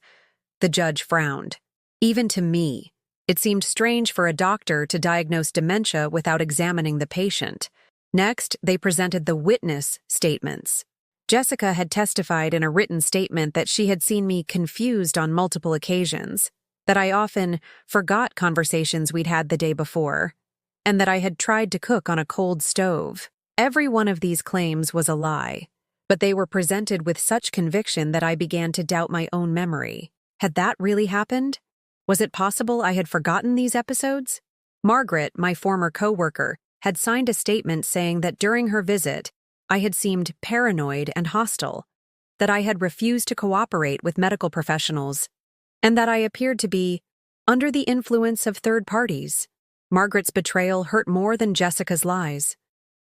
The judge frowned. Even to me, it seemed strange for a doctor to diagnose dementia without examining the patient. Next, they presented the witness statements. Jessica had testified in a written statement that she had seen me confused on multiple occasions, that I often forgot conversations we'd had the day before, and that I had tried to cook on a cold stove. Every one of these claims was a lie. but they were presented with such conviction that I began to doubt my own memory. Had that really happened? Was it possible I had forgotten these episodes? Margaret, my former coworker, had signed a statement saying that during her visit, I had seemed paranoid and hostile, that I had refused to cooperate with medical professionals, and that I appeared to be under the influence of third parties. Margaret's betrayal hurt more than Jessica's lies.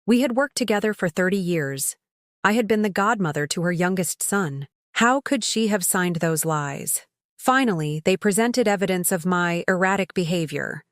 We had worked together for 30 years. I had been the godmother to her youngest son. How could she have signed those lies? Finally, they presented evidence of my erratic behavior.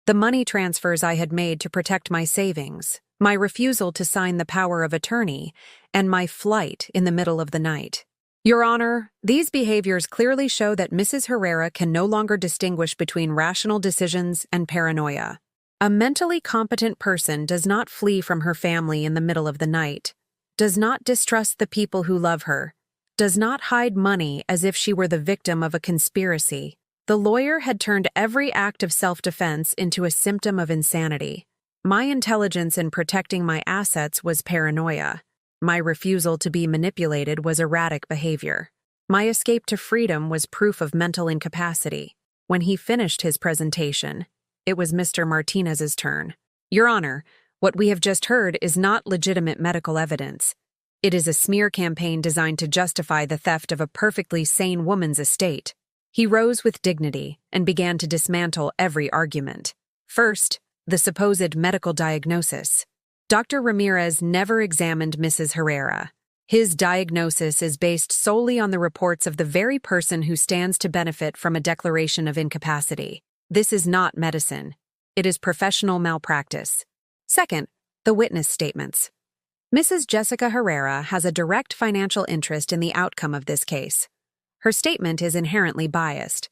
The money transfers I had made to protect my savings, my refusal to sign the power of attorney, and my flight in the middle of the night. Your Honor, these behaviors clearly show that Mrs. Herrera can no longer distinguish between rational decisions and paranoia. A mentally competent person does not flee from her family in the middle of the night, does not distrust the people who love her, does not hide money as if she were the victim of a conspiracy. The lawyer had turned every act of self-defense into a symptom of insanity. My intelligence in protecting my assets was paranoia. My refusal to be manipulated was erratic behavior. My escape to freedom was proof of mental incapacity. When he finished his presentation, it was Mr. Martinez's turn. Your Honor, what we have just heard is not legitimate medical evidence. It is a smear campaign designed to justify the theft of a perfectly sane woman's estate. He rose with dignity and began to dismantle every argument. First, the supposed medical diagnosis. Dr. Ramirez never examined Mrs. Herrera. His diagnosis is based solely on the reports of the very person who stands to benefit from a declaration of incapacity. This is not medicine. It is professional malpractice. Second, the witness statements. Mrs. Jessica Herrera has a direct financial interest in the outcome of this case. Her statement is inherently biased.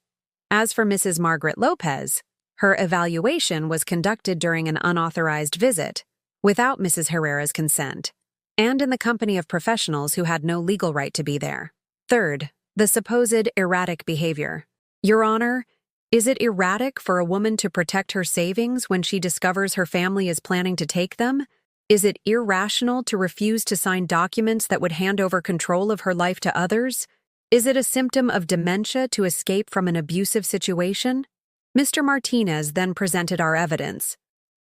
As for Mrs. Margaret Lopez, her evaluation was conducted during an unauthorized visit, without Mrs. Herrera's consent, and in the company of professionals who had no legal right to be there. Third, the supposed erratic behavior. Your Honor, is it erratic for a woman to protect her savings when she discovers her family is planning to take them? Is it irrational to refuse to sign documents that would hand over control of her life to others? Is it a symptom of dementia to escape from an abusive situation? Mr. Martinez then presented our evidence,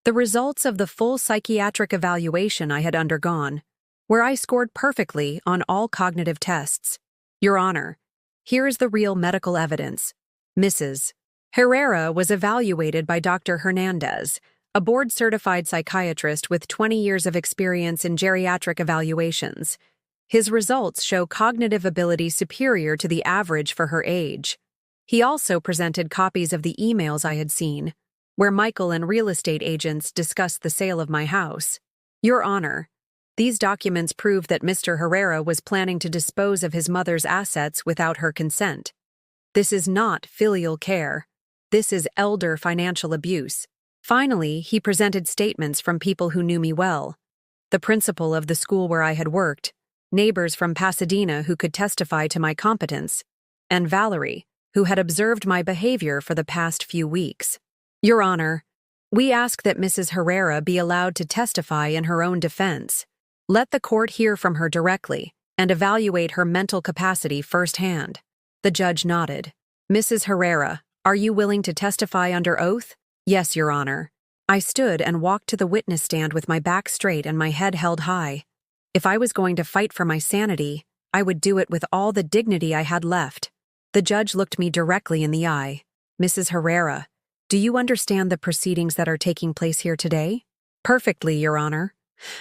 the results of the full psychiatric evaluation I had undergone, where I scored perfectly on all cognitive tests. Your Honor, here is the real medical evidence. Mrs. Herrera was evaluated by Dr. Hernandez, a board-certified psychiatrist with 20 years of experience in geriatric evaluations. His results show cognitive ability superior to the average for her age. He also presented copies of the emails I had seen, where Michael and real estate agents discussed the sale of my house. Your Honor, these documents prove that Mr. Herrera was planning to dispose of his mother's assets without her consent. This is not filial care. This is elder financial abuse. Finally, he presented statements from people who knew me well. The principal of the school where I had worked, neighbors from Pasadena who could testify to my competence, and Valerie, who had observed my behavior for the past few weeks. Your Honor, we ask that Mrs. Herrera be allowed to testify in her own defense. Let the court hear from her directly and evaluate her mental capacity firsthand. The judge nodded. Mrs. Herrera, are you willing to testify under oath? Yes, Your Honor. I stood and walked to the witness stand with my back straight and my head held high. If I was going to fight for my sanity, I would do it with all the dignity I had left. The judge looked me directly in the eye. Mrs. Herrera, do you understand the proceedings that are taking place here today? Perfectly, Your Honor.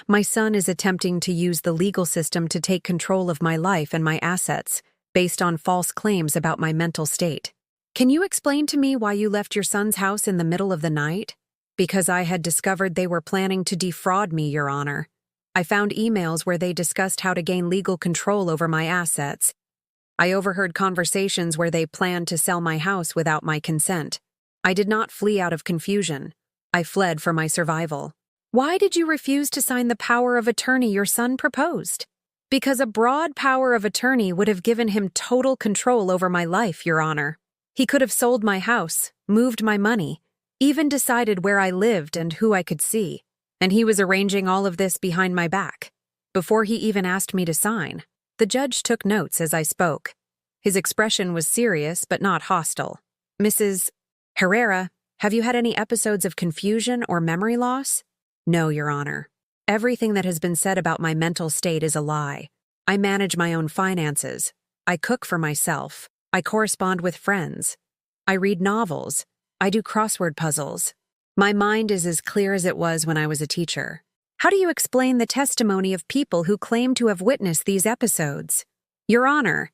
My son is attempting to use the legal system to take control of my life and my assets, based on false claims about my mental state. Can you explain to me why you left your son's house in the middle of the night? Because I had discovered they were planning to defraud me, Your Honor. I found emails where they discussed how to gain legal control over my assets. I overheard conversations where they planned to sell my house without my consent. I did not flee out of confusion. I fled for my survival. Why did you refuse to sign the power of attorney your son proposed? Because a broad power of attorney would have given him total control over my life, Your Honor. He could have sold my house, moved my money, even decided where I lived and who I could see, and he was arranging all of this behind my back. before he even asked me to sign. The judge took notes as I spoke. His expression was serious but not hostile. Mrs. Herrera, have you had any episodes of confusion or memory loss? No, Your Honor. Everything that has been said about my mental state is a lie. I manage my own finances. I cook for myself. I correspond with friends. I read novels. I do crossword puzzles. My mind is as clear as it was when I was a teacher. How do you explain the testimony of people who claim to have witnessed these episodes? Your Honor,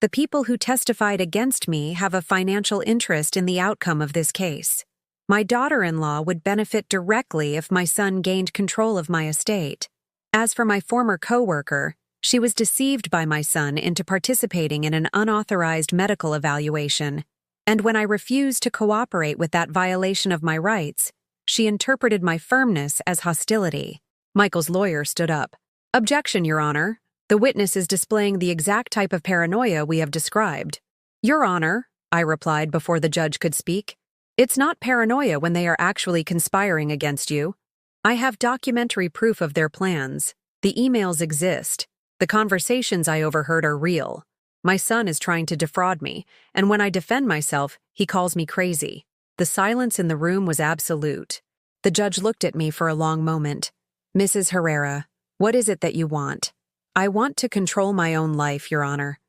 the people who testified against me have a financial interest in the outcome of this case. My daughter-in-law would benefit directly if my son gained control of my estate. As for my former co-worker, she was deceived by my son into participating in an unauthorized medical evaluation, and when I refused to cooperate with that violation of my rights, she interpreted my firmness as hostility. Michael's lawyer stood up. Objection, Your Honor. The witness is displaying the exact type of paranoia we have described. Your Honor, I replied before the judge could speak, it's not paranoia when they are actually conspiring against you. I have documentary proof of their plans. The emails exist. The conversations I overheard are real. My son is trying to defraud me, and when I defend myself, he calls me crazy. The silence in the room was absolute. The judge looked at me for a long moment. Mrs. Herrera, what is it that you want? I want to control my own life, Your Honor.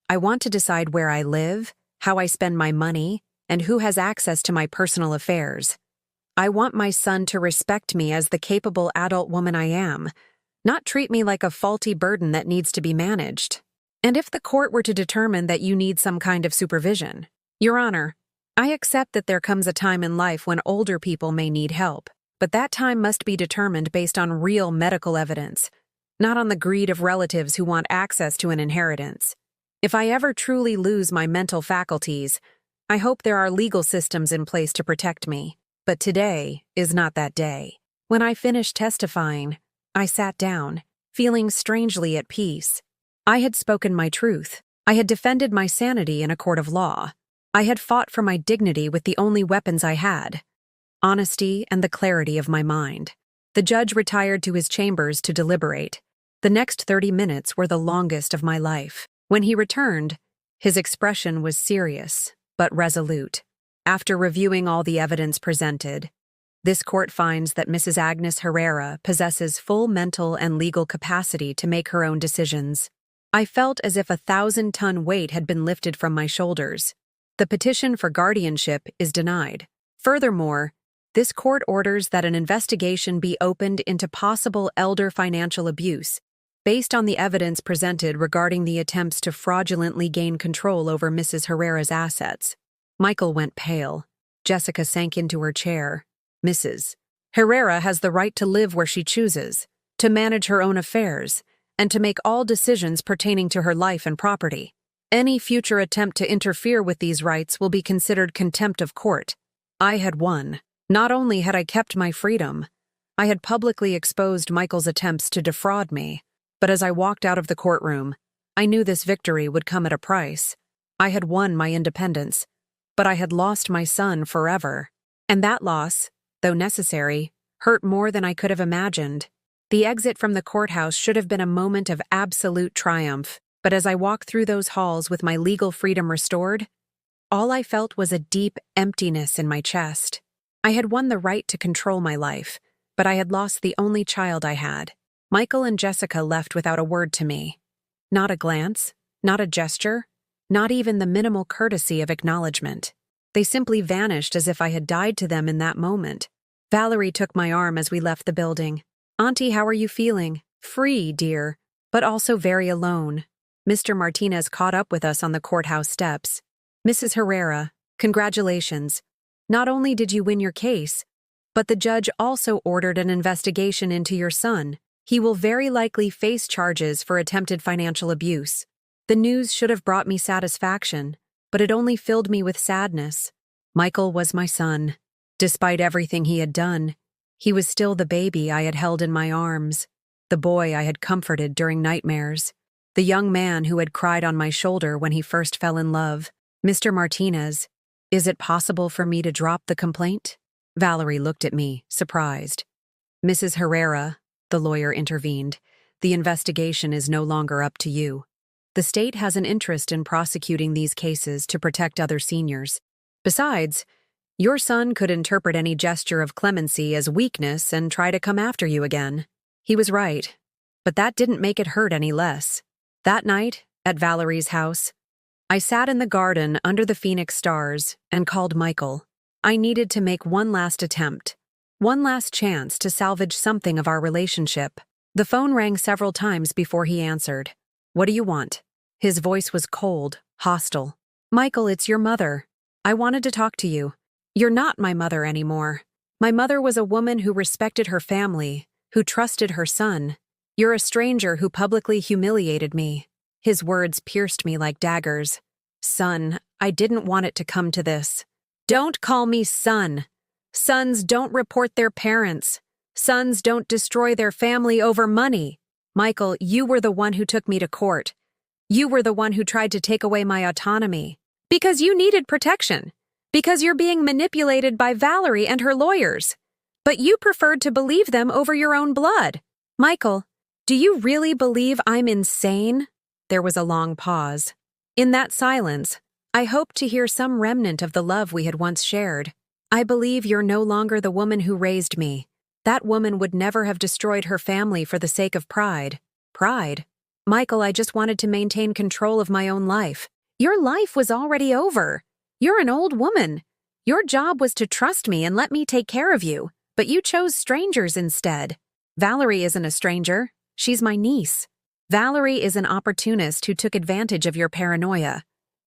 I want to decide where I live, how I spend my money, and who has access to my personal affairs. I want my son to respect me as the capable adult woman I am, not treat me like a faulty burden that needs to be managed. And if the court were to determine that you need some kind of supervision, Your Honor, I accept that there comes a time in life when older people may need help, but that time must be determined based on real medical evidence, not on the greed of relatives who want access to an inheritance. If I ever truly lose my mental faculties, I hope there are legal systems in place to protect me. But today is not that day. When I finished testifying, I sat down, feeling strangely at peace. I had spoken my truth. I had defended my sanity in a court of law. I had fought for my dignity with the only weapons I had: honesty and the clarity of my mind. The judge retired to his chambers to deliberate. The next 30 minutes were the longest of my life. When he returned, his expression was serious, but resolute. After reviewing all the evidence presented, this court finds that Mrs. Agnes Herrera possesses full mental and legal capacity to make her own decisions. I felt as if a 1,000-ton weight had been lifted from my shoulders. The petition for guardianship is denied. Furthermore, this court orders that an investigation be opened into possible elder financial abuse, based on the evidence presented regarding the attempts to fraudulently gain control over Mrs. Herrera's assets. Michael went pale. Jessica sank into her chair. Mrs. Herrera has the right to live where she chooses, to manage her own affairs, and to make all decisions pertaining to her life and property. Any future attempt to interfere with these rights will be considered contempt of court. I had won. Not only had I kept my freedom, I had publicly exposed Michael's attempts to defraud me. But as I walked out of the courtroom, I knew this victory would come at a price. I had won my independence, but I had lost my son forever. And that loss, though necessary, hurt more than I could have imagined. The exit from the courthouse should have been a moment of absolute triumph, but as I walked through those halls with my legal freedom restored, all I felt was a deep emptiness in my chest. I had won the right to control my life, but I had lost the only child I had. Michael and Jessica left without a word to me. Not a glance, not a gesture, not even the minimal courtesy of acknowledgement. They simply vanished as if I had died to them in that moment. Valerie took my arm as we left the building. Auntie, how are you feeling? Free, dear, but also very alone. Mr. Martinez caught up with us on the courthouse steps. Mrs. Herrera, congratulations. Not only did you win your case, but the judge also ordered an investigation into your son. He will very likely face charges for attempted financial abuse. The news should have brought me satisfaction, but it only filled me with sadness. Michael was my son. Despite everything he had done, he was still the baby I had held in my arms, the boy I had comforted during nightmares, the young man who had cried on my shoulder when he first fell in love. Mr. Martinez, is it possible for me to drop the complaint? Valerie looked at me, surprised. Mrs. Herrera, the lawyer intervened, The investigation is no longer up to you. The state has an interest in prosecuting these cases to protect other seniors. Besides, your son could interpret any gesture of clemency as weakness and try to come after you again. He was right, but that didn't make it hurt any less. That night, at Valerie's house, I sat in the garden under the Phoenix stars and called Michael. I needed to make one last attempt, one last chance to salvage something of our relationship. The phone rang several times before he answered. "What do you want?" His voice was cold, hostile. "Michael, it's your mother. I wanted to talk to you. You're not my mother anymore. My mother was a woman who respected her family, who trusted her son. You're a stranger who publicly humiliated me." His words pierced me like daggers. "Son, I didn't want it to come to this." "Don't call me son. Sons don't report their parents. Sons don't destroy their family over money. Michael, you were the one who took me to court. You were the one who tried to take away my autonomy. Because you needed protection. Because you're being manipulated by Valerie and her lawyers. But you preferred to believe them over your own blood. Michael, do you really believe I'm insane?" There was a long pause. In that silence, I hoped to hear some remnant of the love we had once shared. "I believe you're no longer the woman who raised me. That woman would never have destroyed her family for the sake of pride." "Pride? Michael, I just wanted to maintain control of my own life." "Your life was already over. You're an old woman. Your job was to trust me and let me take care of you, but you chose strangers instead." "Valerie isn't a stranger. She's my niece. Valerie is an opportunist who took advantage of your paranoia.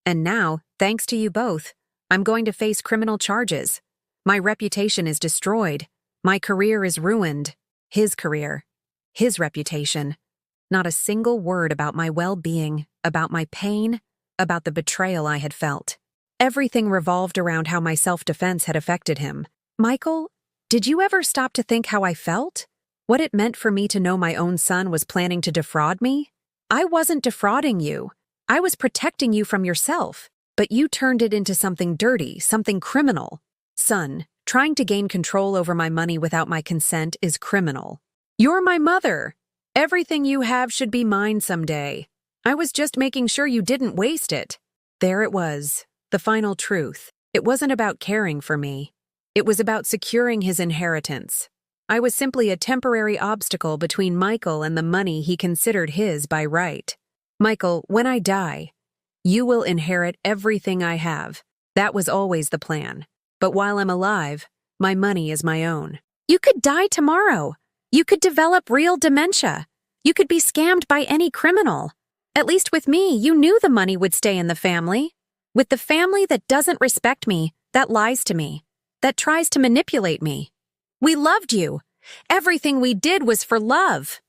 And now, thanks to you both, I'm going to face criminal charges. My reputation is destroyed. My career is ruined. His career. His reputation. Not a single word about my well-being, about my pain, about the betrayal I had felt. Everything revolved around how my self-defense had affected him. Michael, did you ever stop to think how I felt? What it meant for me to know my own son was planning to defraud me? I wasn't defrauding you. I was protecting you from yourself. But you turned it into something dirty, something criminal. Son, trying to gain control over my money without my consent is criminal. You're my mother. Everything you have should be mine someday. I was just making sure you didn't waste it." There it was, the final truth. It wasn't about caring for me. It was about securing his inheritance. I was simply a temporary obstacle between Michael and the money he considered his by right. "Michael, when I die, you will inherit everything I have. That was always the plan. But while I'm alive, my money is my own." "You could die tomorrow. You could develop real dementia. You could be scammed by any criminal. At least with me, you knew the money would stay in the family. With the family that doesn't respect me, that lies to me, that tries to manipulate me. We loved you. Everything we did was for love."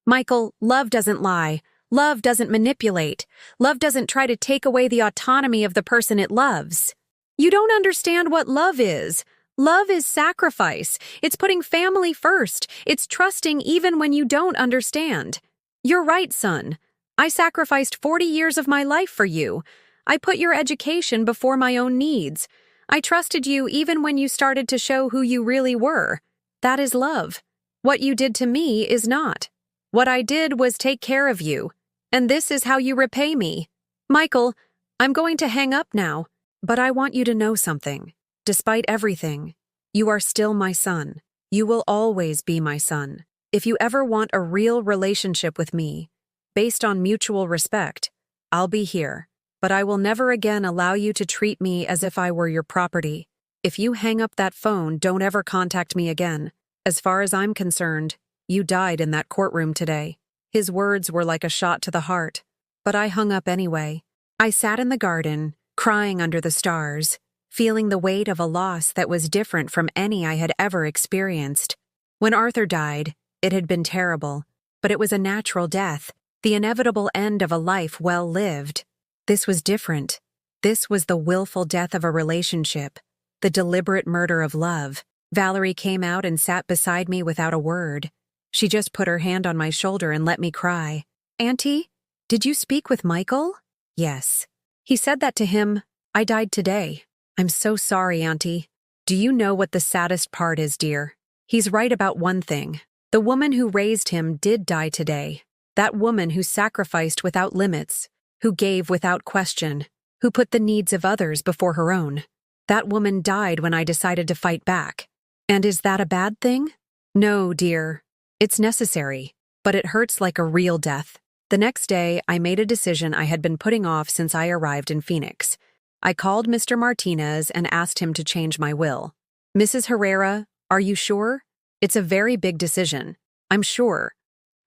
Michael, love doesn't lie. Love doesn't manipulate. Love doesn't try to take away the autonomy of the person it loves. You don't understand what love is. Love is sacrifice. It's putting family first. It's trusting even when you don't understand. You're right, son. I sacrificed 40 years of my life for you. I put your education before my own needs. I trusted you even when you started to show who you really were. That is love. What you did to me is not. What I did was take care of you. And this is how you repay me. Michael, I'm going to hang up now, but I want you to know something. Despite everything, you are still my son. You will always be my son. If you ever want a real relationship with me, based on mutual respect, I'll be here. But I will never again allow you to treat me as if I were your property. If you hang up that phone, don't ever contact me again. As far as I'm concerned, you died in that courtroom today." His words were like a shot to the heart, but I hung up anyway. I sat in the garden, crying under the stars, feeling the weight of a loss that was different from any I had ever experienced. When Arthur died, it had been terrible, but it was a natural death, the inevitable end of a life well lived. This was different. This was the willful death of a relationship, the deliberate murder of love. Valerie came out and sat beside me without a word. She just put her hand on my shoulder and let me cry. "Auntie, did you speak with Michael?" "Yes. He said that to him, I died today." "I'm so sorry, Auntie. Do you know what the saddest part is, dear? He's right about one thing. The woman who raised him did die today. That woman who sacrificed without limits, who gave without question, who put the needs of others before her own. That woman died when I decided to fight back. And is that a bad thing? No, dear. It's necessary, but it hurts like a real death. The next day, I made a decision I had been putting off since I arrived in Phoenix. I called Mr. Martinez and asked him to change my will. Mrs. Herrera, are you sure? It's a very big decision. I'm sure.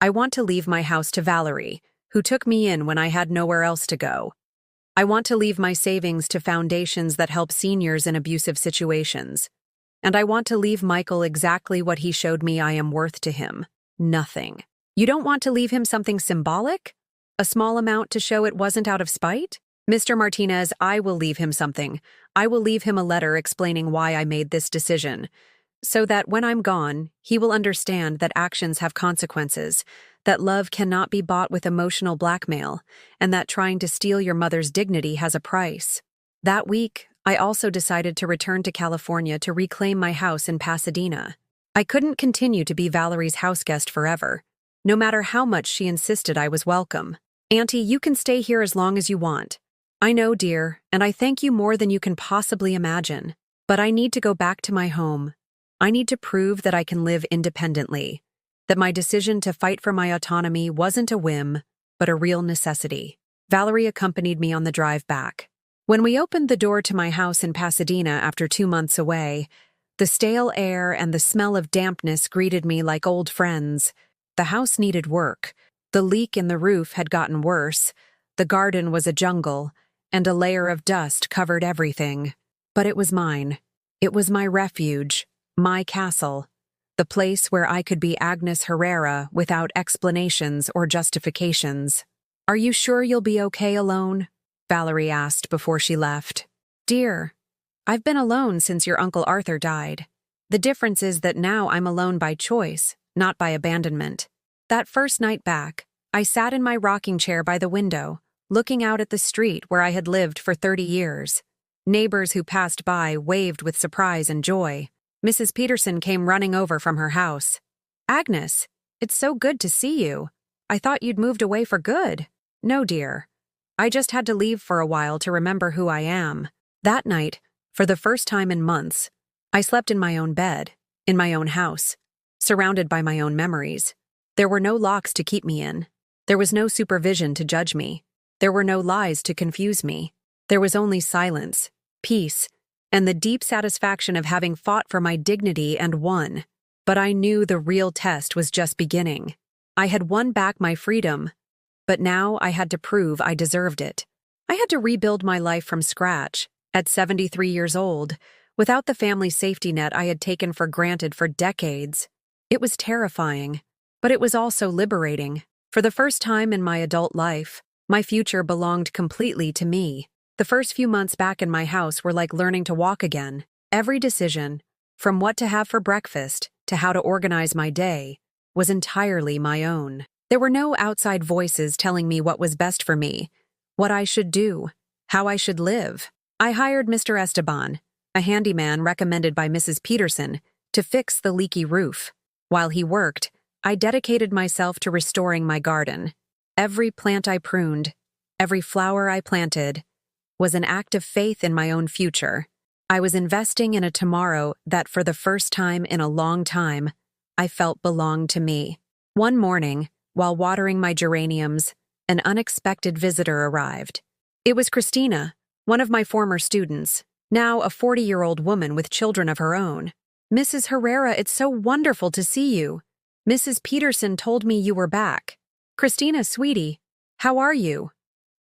I want to leave my house to Valerie, who took me in when I had nowhere else to go. I want to leave my savings to foundations that help seniors in abusive situations. And I want to leave Michael exactly what he showed me I am worth to him. Nothing. You don't want to leave him something symbolic? A small amount to show it wasn't out of spite? Mr. Martinez, I will leave him something. I will leave him a letter explaining why I made this decision, so that when I'm gone, he will understand that actions have consequences, that love cannot be bought with emotional blackmail, and that trying to steal your mother's dignity has a price. That week, I also decided to return to California to reclaim my house in Pasadena. I couldn't continue to be Valerie's houseguest forever, no matter how much she insisted I was welcome. Auntie, you can stay here as long as you want. I know, dear, and I thank you more than you can possibly imagine. But I need to go back to my home. I need to prove that I can live independently, that my decision to fight for my autonomy wasn't a whim, but a real necessity. Valerie accompanied me on the drive back. When we opened the door to my house in Pasadena after 2 months away, the stale air and the smell of dampness greeted me like old friends. The house needed work. The leak in the roof had gotten worse. The garden was a jungle, and a layer of dust covered everything. But it was mine. It was my refuge, my castle, the place where I could be Agnes Herrera without explanations or justifications. Are you sure you'll be okay alone? Valerie asked before she left. Dear, I've been alone since your Uncle Arthur died. The difference is that now I'm alone by choice, not by abandonment. That first night back, I sat in my rocking chair by the window, looking out at the street where I had lived for 30 years. Neighbors who passed by waved with surprise and joy. Mrs. Peterson came running over from her house. Agnes, it's so good to see you. I thought you'd moved away for good. No, dear. I just had to leave for a while to remember who I am. That night, for the first time in months, I slept in my own bed, in my own house, surrounded by my own memories. There were no locks to keep me in. There was no supervision to judge me. There were no lies to confuse me. There was only silence, peace, and the deep satisfaction of having fought for my dignity and won. But I knew the real test was just beginning. I had won back my freedom, but now I had to prove I deserved it. I had to rebuild my life from scratch, at 73 years old, without the family safety net I had taken for granted for decades. It was terrifying, but it was also liberating. For the first time in my adult life, my future belonged completely to me. The first few months back in my house were like learning to walk again. Every decision, from what to have for breakfast to how to organize my day, was entirely my own. There were no outside voices telling me what was best for me, what I should do, how I should live. I hired Mr. Esteban, a handyman recommended by Mrs. Peterson, to fix the leaky roof. While he worked, I dedicated myself to restoring my garden. Every plant I pruned, every flower I planted, was an act of faith in my own future. I was investing in a tomorrow that, for the first time in a long time, I felt belonged to me. One morning, while watering my geraniums, an unexpected visitor arrived. It was Christina, one of my former students, now a 40-year-old woman with children of her own. Mrs. Herrera, it's so wonderful to see you. Mrs. Peterson told me you were back. Christina, sweetie, how are you?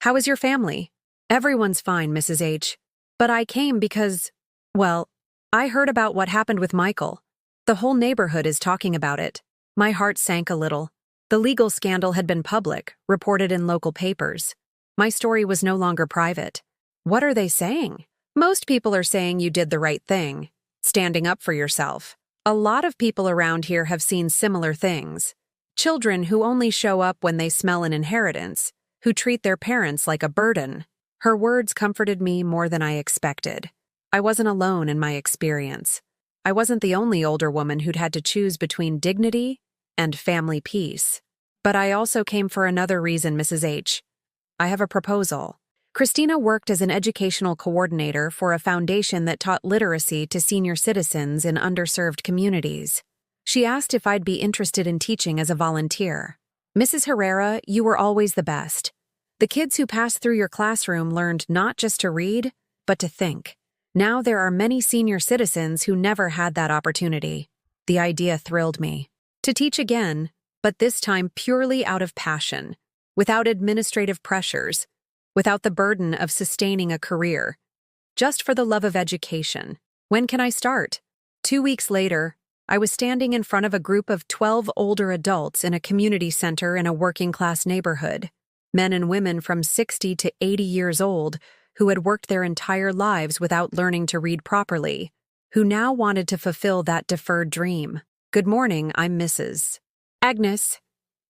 How is your family? Everyone's fine, Mrs. H. But I came because, well, I heard about what happened with Michael. The whole neighborhood is talking about it. My heart sank a little. The legal scandal had been public, reported in local papers. My story was no longer private. What are they saying? Most people are saying you did the right thing, standing up for yourself. A lot of people around here have seen similar things. Children who only show up when they smell an inheritance, who treat their parents like a burden. Her words comforted me more than I expected. I wasn't alone in my experience. I wasn't the only older woman who'd had to choose between dignity and family peace. But I also came for another reason, Mrs. H. I have a proposal. Christina worked as an educational coordinator for a foundation that taught literacy to senior citizens in underserved communities. She asked if I'd be interested in teaching as a volunteer. Mrs. Herrera, you were always the best. The kids who passed through your classroom learned not just to read, but to think. Now there are many senior citizens who never had that opportunity. The idea thrilled me. To teach again, but this time purely out of passion, without administrative pressures, without the burden of sustaining a career, just for the love of education. When can I start? 2 weeks later, I was standing in front of a group of 12 older adults in a community center in a working-class neighborhood, men and women from 60 to 80 years old who had worked their entire lives without learning to read properly, who now wanted to fulfill that deferred dream. Good morning, I'm Mrs. Agnes,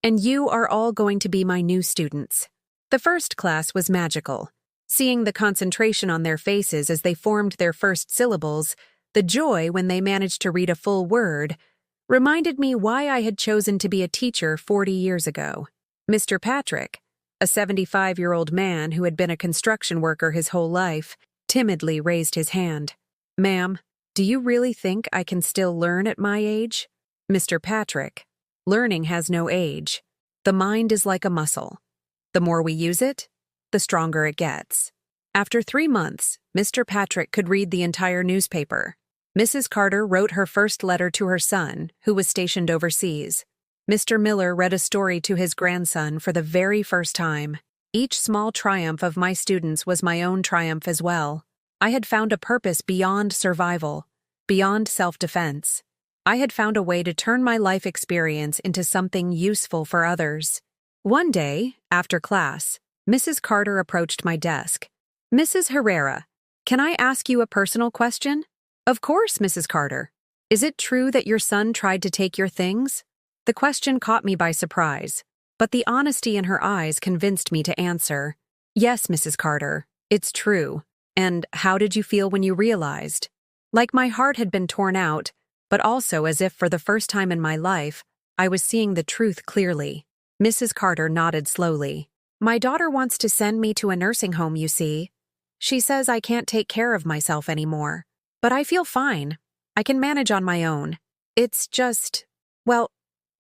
and you are all going to be my new students. The first class was magical. Seeing the concentration on their faces as they formed their first syllables, the joy when they managed to read a full word, reminded me why I had chosen to be a teacher 40 years ago. Mr. Patrick, a 75-year-old man who had been a construction worker his whole life, timidly raised his hand. Ma'am, do you really think I can still learn at my age? Mr. Patrick, learning has no age. The mind is like a muscle. The more we use it, the stronger it gets. After 3 months, Mr. Patrick could read the entire newspaper. Mrs. Carter wrote her first letter to her son, who was stationed overseas. Mr. Miller read a story to his grandson for the very first time. Each small triumph of my students was my own triumph as well. I had found a purpose beyond survival, beyond self-defense. I had found a way to turn my life experience into something useful for others. One day, after class, Mrs. Carter approached my desk. Mrs. Herrera, can I ask you a personal question? Of course, Mrs. Carter. Is it true that your son tried to take your things? The question caught me by surprise, but the honesty in her eyes convinced me to answer. Yes, Mrs. Carter, it's true. And how did you feel when you realized? Like my heart had been torn out, but also as if for the first time in my life, I was seeing the truth clearly. Mrs. Carter nodded slowly. My daughter wants to send me to a nursing home, you see. She says I can't take care of myself anymore. But I feel fine. I can manage on my own. It's just, well,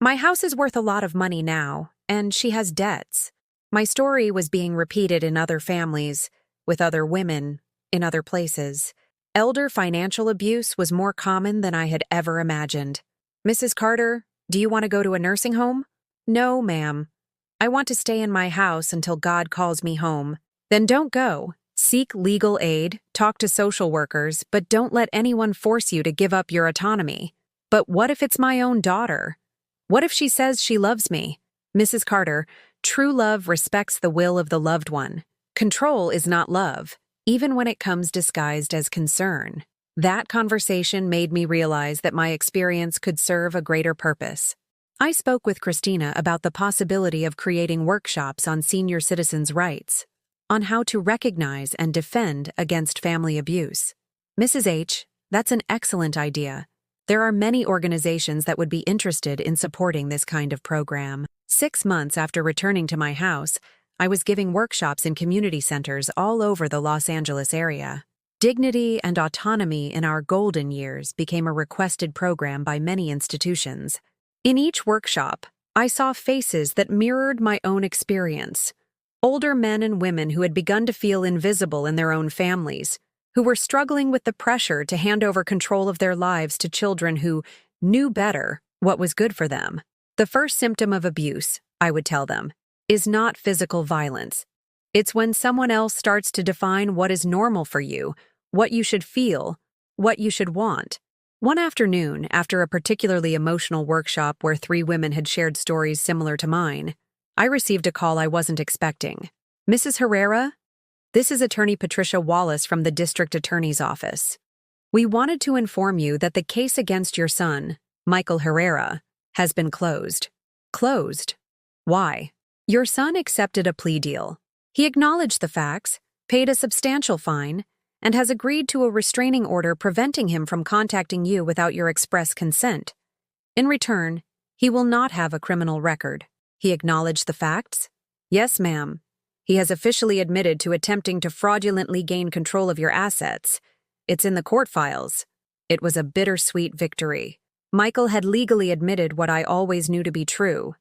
my house is worth a lot of money now, and she has debts. My story was being repeated in other families, with other women, in other places. Elder financial abuse was more common than I had ever imagined. Mrs. Carter, do you want to go to a nursing home? No, ma'am. I want to stay in my house until God calls me home. Then don't go. Seek legal aid, talk to social workers, but don't let anyone force you to give up your autonomy. But what if it's my own daughter? What if she says she loves me? Mrs. Carter, true love respects the will of the loved one. Control is not love, even when it comes disguised as concern. That conversation made me realize that my experience could serve a greater purpose. I spoke with Christina about the possibility of creating workshops on senior citizens' rights, on how to recognize and defend against family abuse. Mrs. H., that's an excellent idea. There are many organizations that would be interested in supporting this kind of program. 6 months after returning to my house, I was giving workshops in community centers all over the Los Angeles area. Dignity and autonomy in our golden years became a requested program by many institutions. In each workshop, I saw faces that mirrored my own experience. Older men and women who had begun to feel invisible in their own families, who were struggling with the pressure to hand over control of their lives to children who knew better what was good for them. The first symptom of abuse, I would tell them, is not physical violence. It's when someone else starts to define what is normal for you, what you should feel, what you should want. One afternoon, after a particularly emotional workshop where 3 women had shared stories similar to mine, I received a call I wasn't expecting. Mrs. Herrera? This is Attorney Patricia Wallace from the District Attorney's Office. We wanted to inform you that the case against your son, Michael Herrera, has been closed. Closed? Why? Your son accepted a plea deal. He acknowledged the facts, paid a substantial fine, and has agreed to a restraining order preventing him from contacting you without your express consent. In return, he will not have a criminal record. He acknowledged the facts? Yes, ma'am. He has officially admitted to attempting to fraudulently gain control of your assets. It's in the court files. It was a bittersweet victory. Michael had legally admitted what I always knew to be true,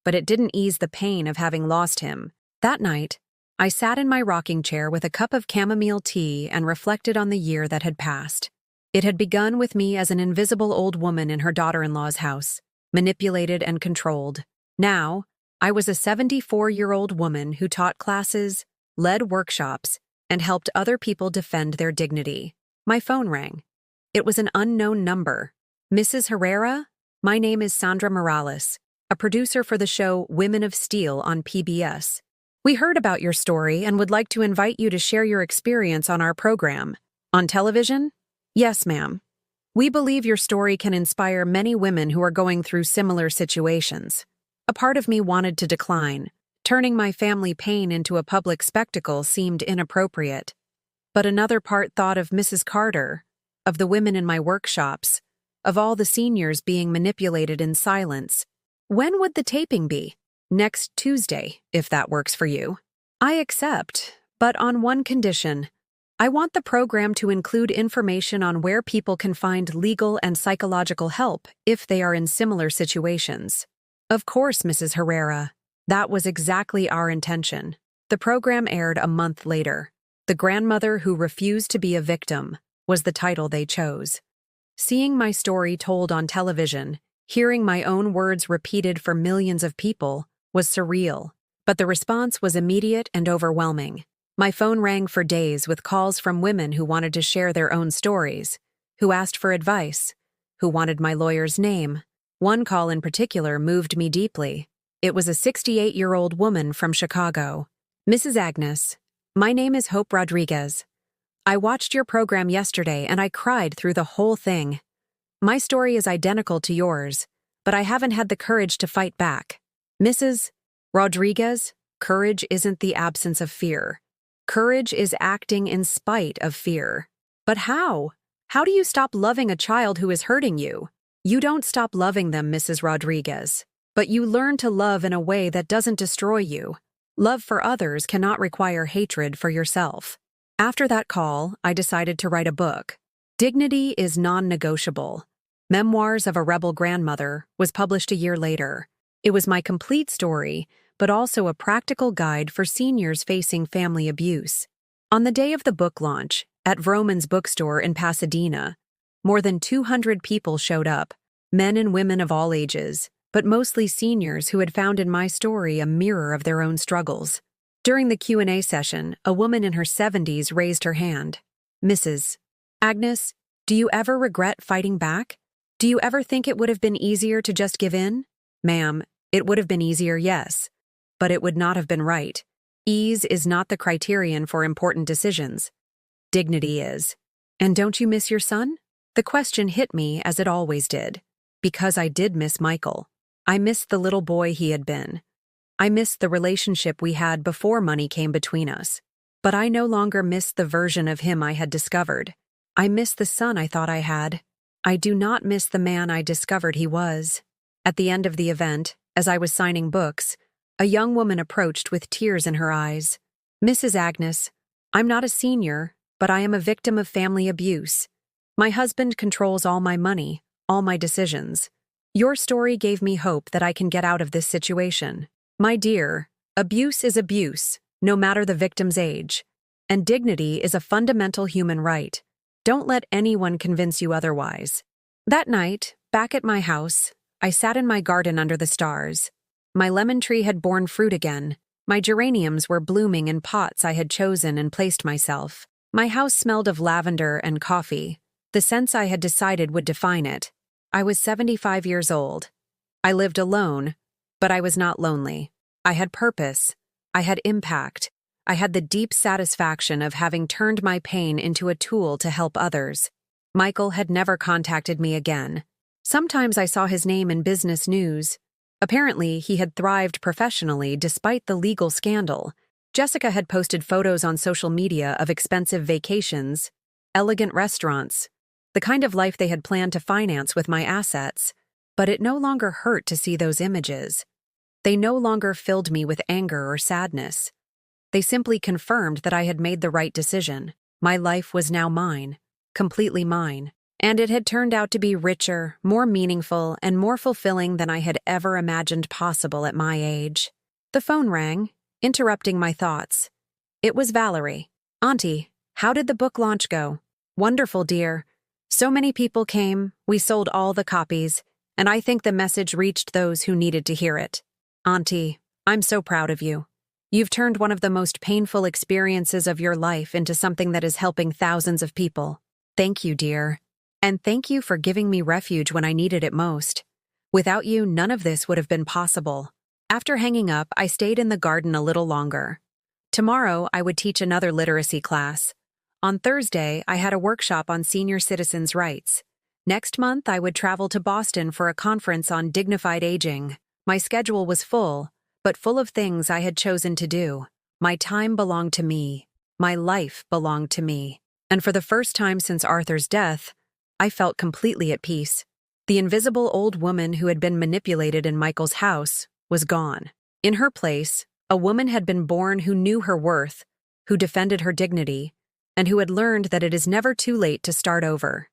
but it didn't ease the pain of having lost him. That night, I sat in my rocking chair with a cup of chamomile tea and reflected on the year that had passed. It had begun with me as an invisible old woman in her daughter-in-law's house, manipulated and controlled. Now, I was a 74-year-old woman who taught classes, led workshops, and helped other people defend their dignity. My phone rang. It was an unknown number. Mrs. Herrera? My name is Sandra Morales, a producer for the show Women of Steel on PBS. We heard about your story and would like to invite you to share your experience on our program. On television? Yes, ma'am. We believe your story can inspire many women who are going through similar situations. A part of me wanted to decline. Turning my family pain into a public spectacle seemed inappropriate. But another part thought of Mrs. Carter, of the women in my workshops, of all the seniors being manipulated in silence. When would the taping be? Next Tuesday, if that works for you. I accept, but on one condition. I want the program to include information on where people can find legal and psychological help if they are in similar situations. Of course, Mrs. Herrera. That was exactly our intention. The program aired a month later. The Grandmother Who Refused to Be a Victim was the title they chose. Seeing my story told on television, hearing my own words repeated for millions of people, was surreal, but the response was immediate and overwhelming. My phone rang for days with calls from women who wanted to share their own stories, who asked for advice, who wanted my lawyer's name. One call in particular moved me deeply. It was a 68-year-old woman from Chicago. Mrs. Agnes, my name is Hope Rodriguez. I watched your program yesterday and I cried through the whole thing. My story is identical to yours, but I haven't had the courage to fight back. Mrs. Rodriguez, courage isn't the absence of fear. Courage is acting in spite of fear. But how? How do you stop loving a child who is hurting you? You don't stop loving them, Mrs. Rodriguez, but you learn to love in a way that doesn't destroy you. Love for others cannot require hatred for yourself. After that call, I decided to write a book. Dignity is non-negotiable. Memoirs of a Rebel Grandmother was published a year later. It was my complete story, but also a practical guide for seniors facing family abuse. On the day of the book launch, at Vroman's bookstore in Pasadena, more than 200 people showed up, men and women of all ages, but mostly seniors who had found in my story a mirror of their own struggles. During the Q&A session, a woman in her 70s raised her hand. Mrs. Agnes, do you ever regret fighting back? Do you ever think it would have been easier to just give in? Ma'am, it would have been easier, yes. But it would not have been right. Ease is not the criterion for important decisions. Dignity is. And don't you miss your son? The question hit me as it always did. Because I did miss Michael. I missed the little boy he had been. I missed the relationship we had before money came between us. But I no longer missed the version of him I had discovered. I miss the son I thought I had. I do not miss the man I discovered he was. At the end of the event, as I was signing books, a young woman approached with tears in her eyes. Mrs. Agnes, I'm not a senior, but I am a victim of family abuse. My husband controls all my money, all my decisions. Your story gave me hope that I can get out of this situation. My dear, abuse is abuse, no matter the victim's age. And dignity is a fundamental human right. Don't let anyone convince you otherwise. That night, back at my house, I sat in my garden under the stars. My lemon tree had borne fruit again. My geraniums were blooming in pots I had chosen and placed myself. My house smelled of lavender and coffee, the scents I had decided would define it. I was 75 years old. I lived alone, but I was not lonely. I had purpose. I had impact. I had the deep satisfaction of having turned my pain into a tool to help others. Michael had never contacted me again. Sometimes I saw his name in business news. Apparently, he had thrived professionally despite the legal scandal. Jessica had posted photos on social media of expensive vacations, elegant restaurants, the kind of life they had planned to finance with my assets. But it no longer hurt to see those images. They no longer filled me with anger or sadness. They simply confirmed that I had made the right decision. My life was now mine, completely mine, and it had turned out to be richer, more meaningful, and more fulfilling than I had ever imagined possible at my age. The phone rang, interrupting my thoughts. It was Valerie. "Auntie, how did the book launch go?" "Wonderful, dear. So many people came, we sold all the copies, and I think the message reached those who needed to hear it. Auntie, I'm so proud of you. You've turned one of the most painful experiences of your life into something that is helping thousands of people. Thank you, dear. And thank you for giving me refuge when I needed it most. Without you, none of this would have been possible." After hanging up, I stayed in the garden a little longer. Tomorrow, I would teach another literacy class. On Thursday, I had a workshop on senior citizens' rights. Next month, I would travel to Boston for a conference on dignified aging. My schedule was full, but full of things I had chosen to do. My time belonged to me. My life belonged to me. And for the first time since Arthur's death, I felt completely at peace. The invisible old woman who had been manipulated in Michael's house was gone. In her place, a woman had been born who knew her worth, who defended her dignity, and who had learned that it is never too late to start over.